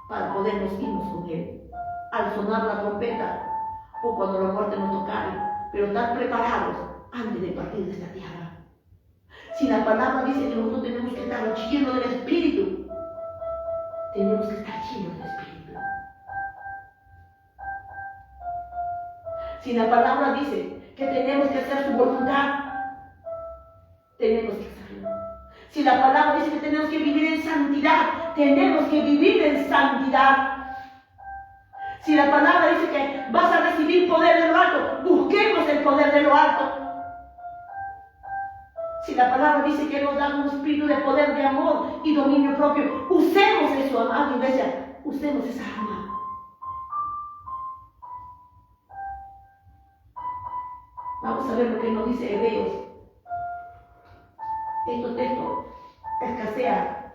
para podernos irnos con Él. Al sonar la trompeta o cuando la muerte nos tocare, pero estar preparados antes de partir de esta tierra. Si la palabra dice que nosotros tenemos que estar llenos del Espíritu, tenemos que estar llenos del Espíritu. Si la palabra dice que tenemos que hacer su voluntad, tenemos que hacerlo. Si la palabra dice que tenemos que vivir en santidad, tenemos que vivir en santidad. Si la palabra dice que vas a recibir poder de lo alto, busquemos el poder de lo alto. Si la palabra dice que nos da un espíritu de poder, de amor y dominio propio, usemos eso, amada iglesia, usemos esa arma. Vamos a ver lo que nos dice Hebreos. Estos textos escasean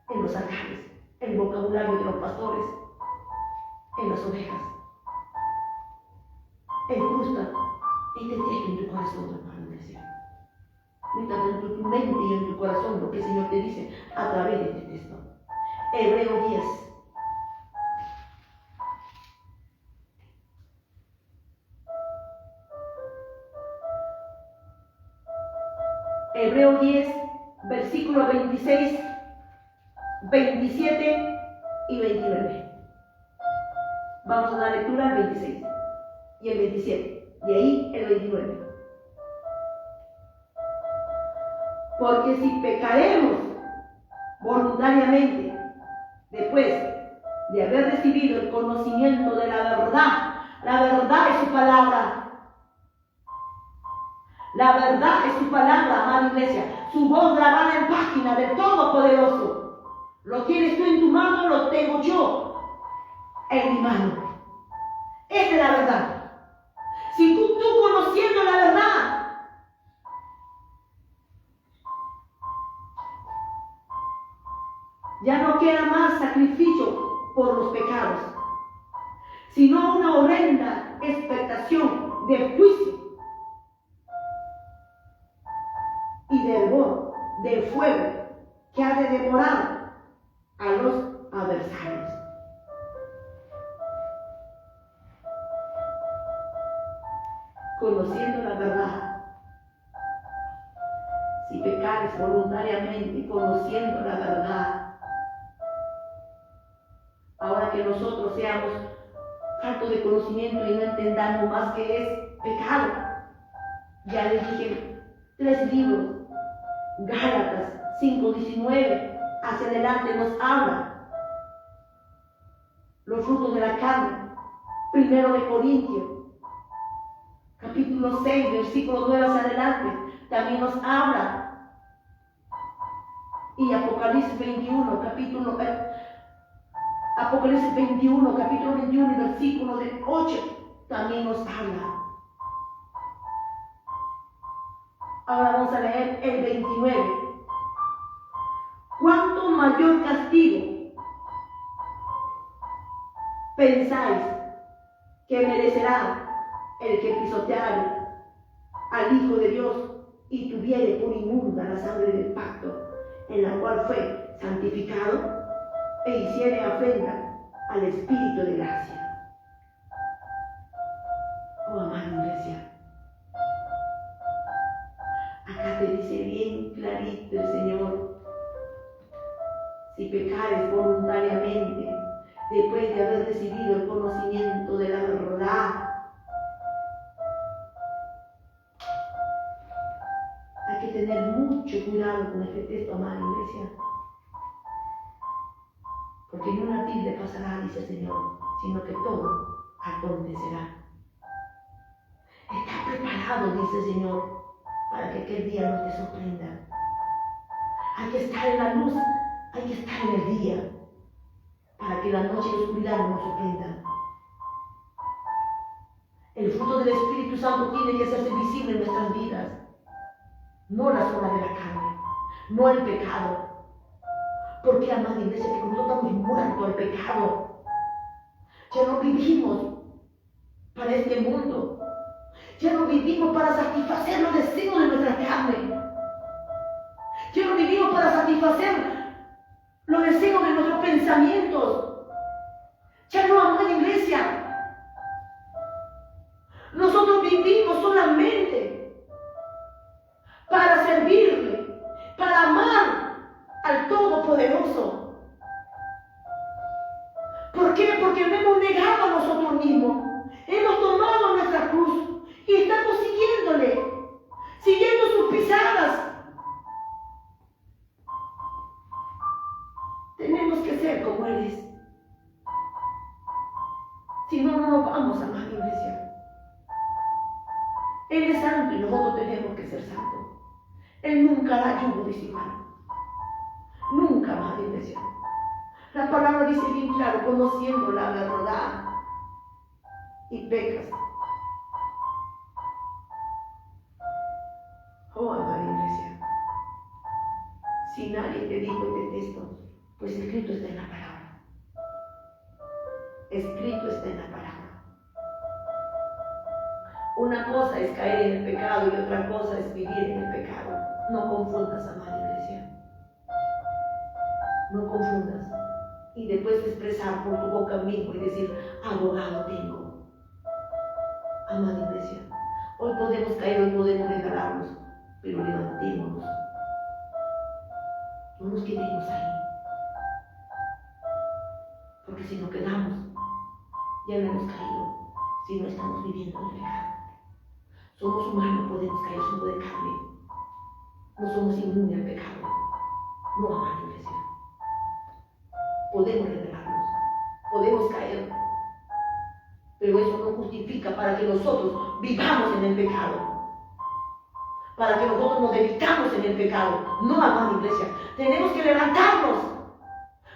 en los altares, en el vocabulario de los pastores, en las ovejas. Incrusta este texto en tu corazón, amada iglesia. Métate en tu mente y en tu corazón lo que el Señor te dice a través de este texto. Hebreos 10. Hebreos 10, versículos 26, 27 y 29. Vamos a dar lectura al 26 y el 27. Y ahí el 29. Porque si pecaremos voluntariamente después de haber recibido el conocimiento de la verdad es su palabra. La verdad es su palabra, amada iglesia. Su voz grabada en página del Todopoderoso. Lo tienes tú en tu mano, lo tengo yo en mi mano. Esta es la verdad. Si tú conociendo la verdad, ya no queda más sacrificio por los pecados, sino una horrenda expectación de juicio y de hervor del fuego que ha de devorar a los adversarios. Conociendo la verdad, si pecares voluntariamente, conociendo la verdad, ahora que nosotros seamos faltos de conocimiento y no entendamos más qué es pecado, ya les dije 3 libros. Gálatas 5:19 hacia adelante nos habla los frutos de la carne. 1 de Corintios capítulo 6 versículo 9 hacia adelante también nos habla, y Apocalipsis 21 capítulo 21 y versículo 8 también nos habla. Ahora vamos a leer el 29. ¿Cuánto mayor castigo pensáis que merecerá el que pisoteare al Hijo de Dios y tuviere por inmunda la sangre del pacto, en la cual fue santificado, e hiciere afrenta al Espíritu de gracia? Oh, amada iglesia, este texto, amada iglesia. Porque ni una tilde pasará, dice el Señor, sino que todo acontecerá. Está preparado, dice el Señor, para que aquel día no te sorprenda. Hay que estar en la luz, hay que estar en el día, para que la noche y la oscuridad no nos sorprendan. El fruto del Espíritu Santo tiene que hacerse visible en nuestras vidas, no las obras de la carne, no el pecado. Porque, amada iglesia, que nosotros estamos muertos al pecado. Ya no vivimos para este mundo. Ya no vivimos para satisfacer los deseos de nuestra carne. Ya no vivimos para satisfacer los deseos de nuestros pensamientos. Ya no, amada iglesia. Nosotros vivimos solamente para servirle, para amar al Todopoderoso. ¿Por qué? Porque nos hemos negado a nosotros mismos. Hemos tomado nuestra cruz y estamos siguiéndole, siguiendo sus pisadas. Tenemos que ser como Él es. Si no, no nos vamos a más iglesia. Él es santo y nosotros tenemos que ser santos. Él nunca hará yugo desigual. Nunca más, iglesia. La palabra dice bien claro, conociendo la verdad y pecas. Oh, amada iglesia, si nadie te dijo este texto, pues escrito está en la palabra. Escrito está en la palabra. Una cosa es caer en el pecado y otra cosa es vivir en el pecado. No confundas, amada iglesia. No confundas. Y después expresar por tu boca mismo y decir, abogado tengo. Amada iglesia, hoy podemos caer, hoy podemos regalarnos, pero levantémonos. No nos quedemos ahí. Porque si nos quedamos, ya no hemos caído, si no estamos viviendo en el pecado. Somos humanos, podemos caer, somos de carne. No somos inmunes al pecado. No, amada iglesia. Podemos rebelarnos, podemos caer, pero eso no justifica para que nosotros vivamos en el pecado, para que nosotros nos dedicamos en el pecado. No, amada iglesia, tenemos que levantarnos,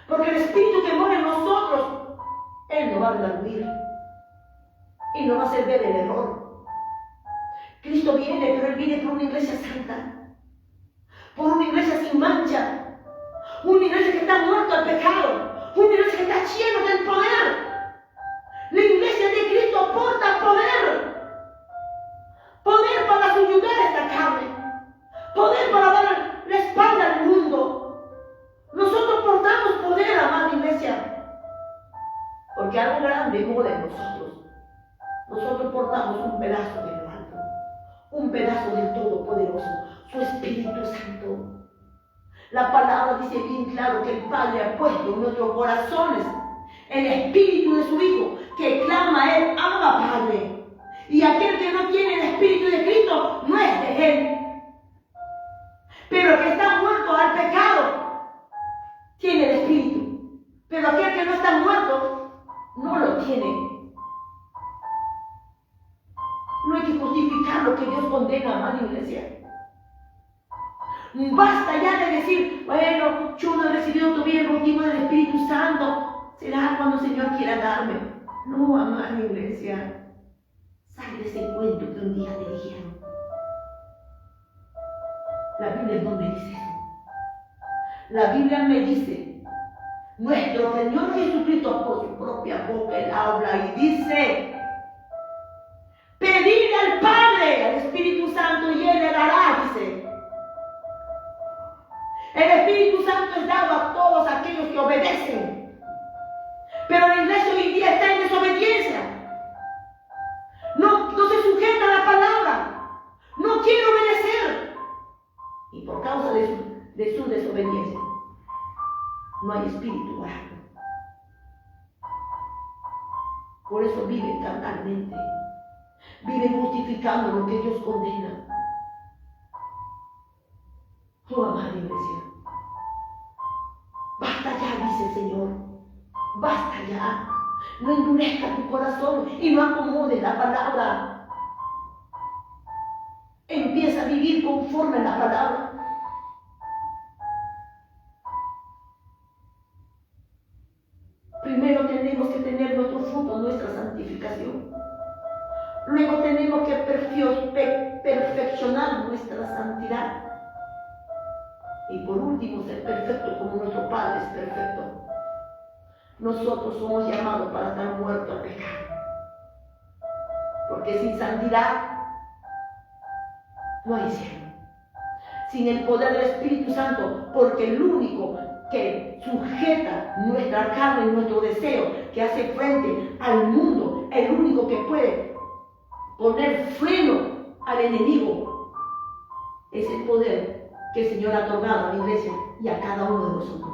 porque el Espíritu que mora en nosotros, Él nos va a redarguir y nos va a hacer ver el error. Cristo viene, pero Él viene por una iglesia santa, por una iglesia sin mancha, una iglesia que está muerta al pecado, una iglesia que está llena del poder. La iglesia de Cristo porta poder. Poder para subyugar esta carne. Poder para dar la espalda al mundo. Nosotros portamos poder, amada iglesia. Porque algo grande mora en nosotros. Nosotros portamos un pedazo de lo alto. Un pedazo del Todopoderoso. Su Espíritu Santo. La palabra dice bien claro que el Padre ha puesto en nuestros corazones el Espíritu de su Hijo, que clama a Él, Abba Padre. Y aquel que no tiene el Espíritu de Cristo no es de Él. Pero que está muerto al pecado tiene el Espíritu. Pero aquel que no está muerto no lo tiene. No hay que justificar lo que Dios condena, amada iglesia. Basta ya de decir, bueno, yo no he recibido todavía el bautismo del Espíritu Santo. Será cuando el Señor quiera darme. No, amada iglesia. Sal de ese cuento que un día te dijeron. La Biblia no me dice eso. La Biblia me dice, nuestro Señor Jesucristo por su propia boca, Él habla y dice, pedirle al Padre, al Espíritu Santo, y Él le dará, dice. El Espíritu Santo es dado a todos aquellos que obedecen. Pero la iglesia hoy en día está en desobediencia. No se sujeta a la palabra. No quiere obedecer. Y por causa de su desobediencia, no hay espíritu orando. Por eso viven carnalmente. Viven justificando lo que Dios condena. Tu amada iglesia. Basta ya, dice el Señor. Basta ya. No endurezca tu corazón y no acomodes la palabra. Empieza a vivir conforme a la palabra. Primero tenemos que tener nuestro fruto, nuestra santificación. Luego tenemos que perfeccionar nuestra santidad. Y por último, ser perfecto como nuestro Padre es perfecto. Nosotros somos llamados para estar muertos al pecado. Porque sin santidad no hay cielo. Sin el poder del Espíritu Santo, porque el único que sujeta nuestra carne y nuestro deseo, que hace frente al mundo, el único que puede poner freno al enemigo, es el poder que el Señor ha otorgado a la iglesia y a cada uno de nosotros.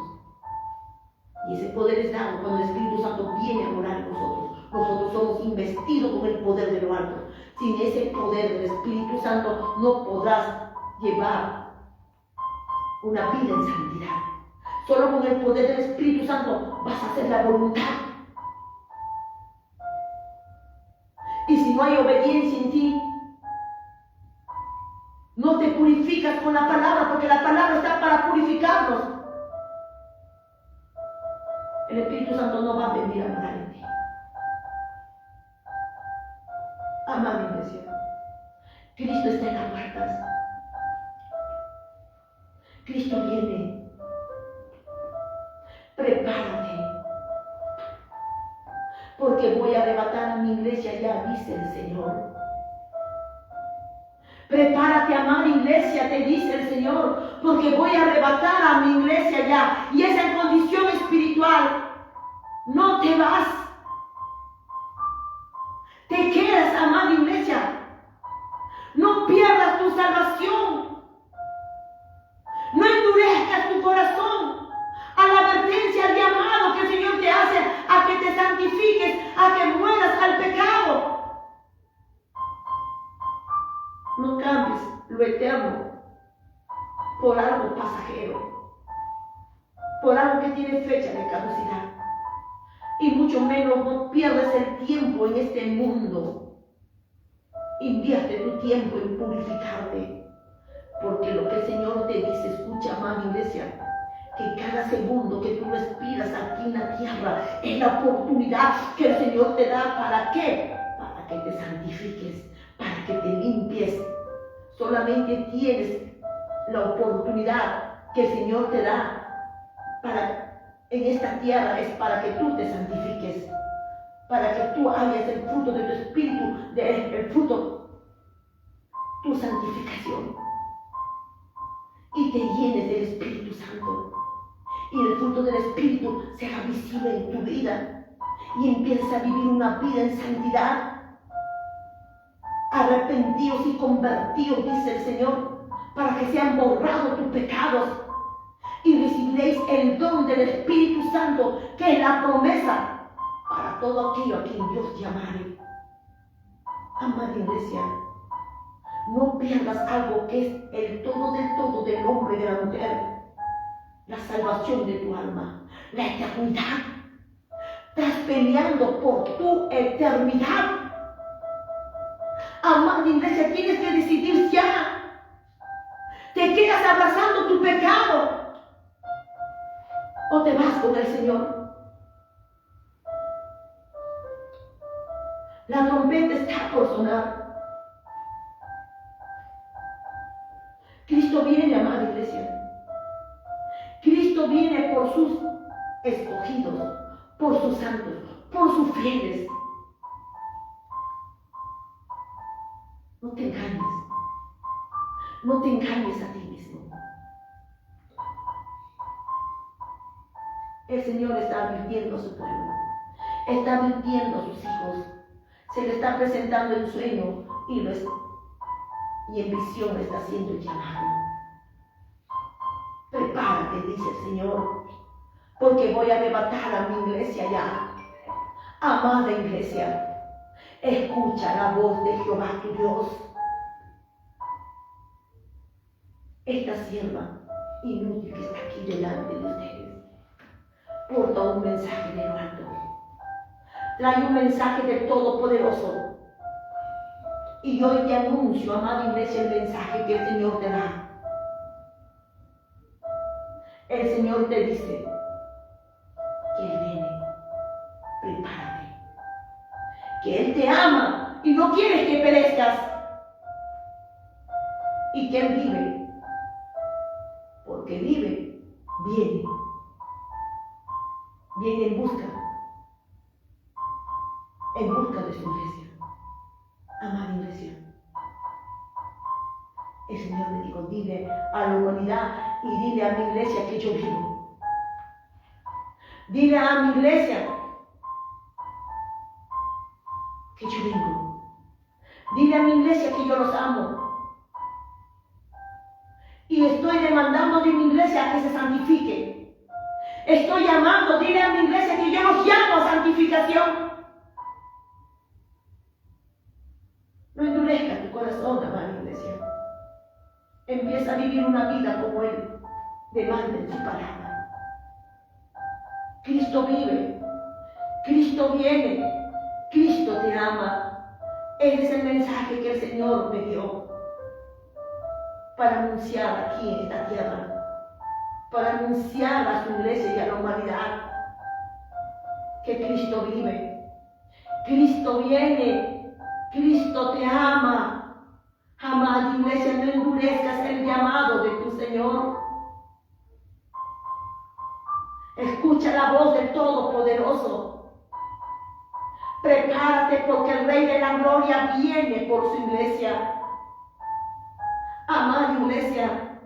Y ese poder es dado cuando el Espíritu Santo viene a morar en nosotros. Nosotros somos investidos con el poder de lo alto. Sin ese poder del Espíritu Santo no podrás llevar una vida en santidad. Solo con el poder del Espíritu Santo vas a hacer la voluntad. Y si no hay obediencia en ti, no te purificas con la palabra, porque la palabra está para purificarnos. El Espíritu Santo no va a venir a morar en ti. Amada iglesia, Cristo está en las puertas. Cristo viene. Prepárate, porque voy a arrebatar a mi iglesia ya, dice el Señor. Prepárate, amada iglesia, te dice el Señor, porque voy a arrebatar a mi iglesia ya. Y esa en condición espiritual. No te vas. Te quedas, amada iglesia. No pierdas tu salvación. No endurezcas tu corazón a la advertencia, al llamado que el Señor te hace a que te santifiques, a que mueras al pecado. No cambies lo eterno por algo pasajero, por algo que tiene fecha de caducidad. Y mucho menos no pierdas el tiempo en este mundo. Invierte tu tiempo en purificarte. Porque lo que el Señor te dice, escucha, amada iglesia, que cada segundo que tú respiras aquí en la tierra es la oportunidad que el Señor te da. ¿Para qué? Para que te santifiques, para que te limpies. Solamente tienes la oportunidad que el Señor te da en esta tierra, es para que tú te santifiques, para que tú hayas el fruto de tu espíritu, el fruto, tu santificación, y te llenes del Espíritu Santo, y el fruto del Espíritu sea visible en tu vida, y empieces a vivir una vida en santidad. Arrepentidos y convertidos, dice el Señor, para que sean borrados tus pecados y recibiréis el don del Espíritu Santo, que es la promesa para todo aquello a quien Dios llamare. Amada iglesia, no pierdas algo que es el todo del hombre y de la mujer, la salvación de tu alma, la eternidad. Estás peleando por tu eternidad. Amada iglesia, tienes que decidir ya. ¿Te quedas abrazando tu pecado o te vas con el Señor? La trompeta está por sonar. Cristo viene, amada iglesia. Cristo viene por sus escogidos, por sus santos, por sus fieles. No te engañes. No te engañes a ti mismo. El Señor está advirtiendo a su pueblo. Está advirtiendo a sus hijos. Se le está presentando en sueño y en visión le está haciendo el llamado. Prepárate, dice el Señor, porque voy a arrebatar a mi iglesia ya. Amada iglesia, escucha la voz de Jehová tu Dios. Esta sierva inútil que está aquí delante de ustedes, porta un mensaje de lo alto. Trae un mensaje del Todopoderoso. Y hoy te anuncio, amada iglesia, el mensaje que el Señor te da. El Señor te dice que Él viene, prepárate, que Él te ama y no quiere que perezcas, y que Él vive, porque vive, viene en busca de su iglesia. Amada iglesia, el Señor me dijo, dile a la humanidad y dile a mi iglesia que yo vivo. Dile a mi iglesia que yo vengo. Dile a mi iglesia que yo los amo. Y estoy demandando de mi iglesia que se santifique. Estoy llamando, dile a mi iglesia que yo los llamo a santificación. No endurezca tu corazón, amada iglesia. Empieza a vivir una vida como Él demanda en su palabra. Cristo vive, Cristo viene, Cristo te ama. Ese es el mensaje que el Señor me dio para anunciar aquí en esta tierra, para anunciar a su iglesia y a la humanidad que Cristo vive, Cristo viene, Cristo te ama. Amada iglesia, no endurezcas el llamado de tu Señor. Escucha la voz del Todopoderoso. Prepárate porque el Rey de la Gloria viene por su iglesia. Amada iglesia,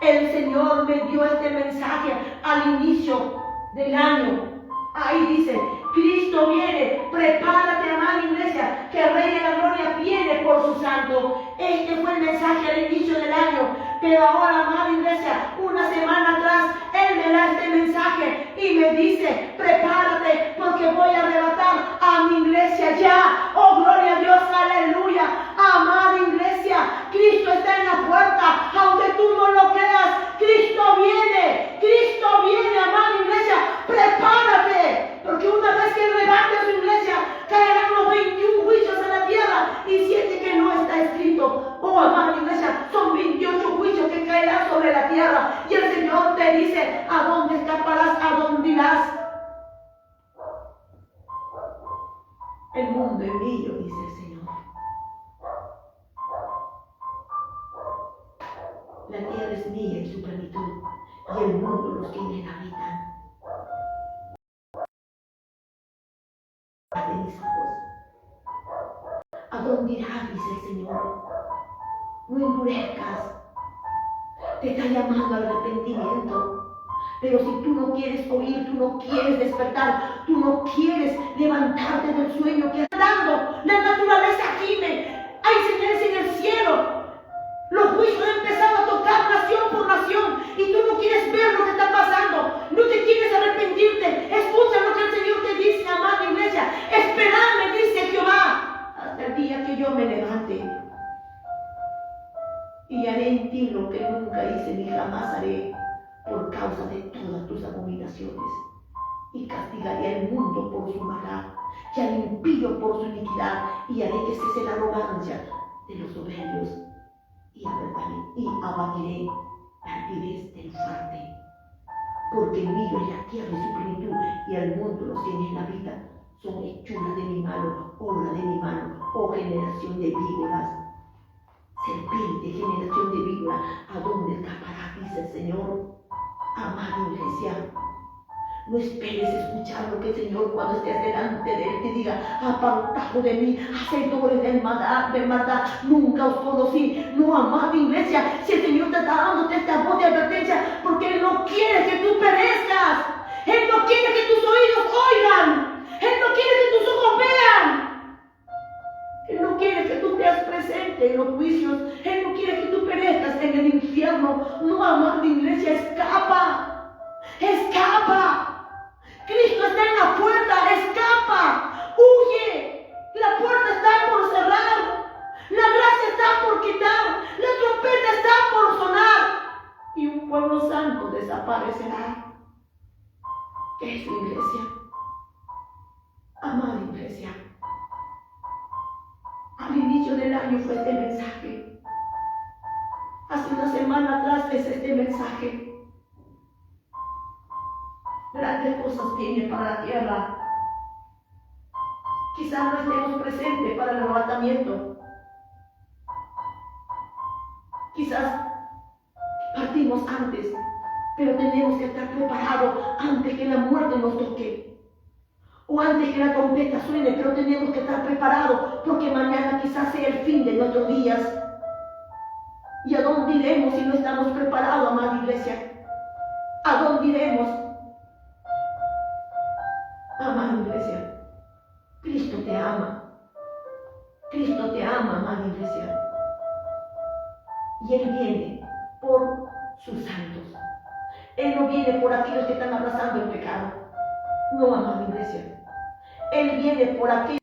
el Señor me dio este mensaje al inicio del año. Ahí dice, Cristo viene, prepárate, amada iglesia, que el Rey de la Gloria viene por su santo. Este fue el mensaje al inicio del año, pero ahora, amada iglesia, una semana atrás, Él me da este mensaje y me dice, prepárate, porque voy a arrebatar a mi iglesia ya. Oh, gloria a Dios, aleluya. Amada iglesia, Cristo está en la puerta, aunque tú no lo creas, Cristo viene, amada iglesia, prepárate, porque una vez que arrebate a su iglesia, caerán los 21 juicios en la tierra, y siente que no está escrito. Oh, amada iglesia, son 28 juicios que caerán sobre la tierra, y el Señor te dice, ¿a dónde escaparás? ¿A dónde irás? El mundo es mío, dice el Señor. La tierra es mía en su plenitud, y el mundo los que en él habitan. De mis ojos, ¿a dónde irás? Dice el Señor. No endurezcas. Te está llamando al arrepentimiento. Pero si tú no quieres oír, tú no quieres despertar, tú no quieres levantarte del sueño que está dando, la naturaleza gime. Hay señales en el cielo. Los juicios han empezado a tocar nación por nación y tú no quieres ver lo que está pasando, no te quieres arrepentirte. Escucha lo que el Señor te dice, amada iglesia. Esperadme, dice Jehová, hasta el día que yo me levante, y haré en ti lo que nunca hice ni jamás haré, por causa de todas tus abominaciones, y castigaré al mundo por su maldad, y al impío por su iniquidad, y haré que cese la arrogancia de los soberbios, y abatiré la altivez del fuerte, porque mío es la tierra y su plenitud, y al mundo los que en él habitan. Son hechuras de mi mano, obra de mi mano, oh generación de víboras. Serpiente, generación de víboras, ¿a dónde escapará? Dice el Señor. Amada iglesia, no esperes escuchar lo que el Señor, cuando estés delante de Él, te diga, apartado de mí, hacedores de maldad, nunca os conocí. No, amada iglesia, si el Señor te está dando esta voz de advertencia, porque Él no quiere que tú perezcas, Él no quiere que tus oídos oigan, Él no quiere que tus ojos vean, Él no quiere que tú seas presente en los juicios, Él no quiere que tú perezcas en el infierno. No, amada iglesia, escapa. Cristo está en la puerta, escapa, huye. La puerta está por cerrar, la gracia está por quitar, la trompeta está por sonar, y un desaparecerá. ¿Qué es la iglesia? Amada iglesia, al inicio del año fue este mensaje. Hace una semana atrás es este mensaje. Grandes cosas vienen para la tierra. Quizás no estemos presentes para el arrebatamiento. Quizás partimos antes, pero tenemos que estar preparados antes que la muerte nos toque. O antes que la trompeta suene, pero tenemos que estar preparados porque mañana quizás sea el fin de nuestros días. ¿Y a dónde iremos si no estamos preparados, amada iglesia? ¿A dónde iremos? Amada iglesia, Cristo te ama. Cristo te ama, amada iglesia. Y Él viene por sus santos. Él no viene por aquellos que están abrazando el pecado. No, amada iglesia. Él viene por aquellos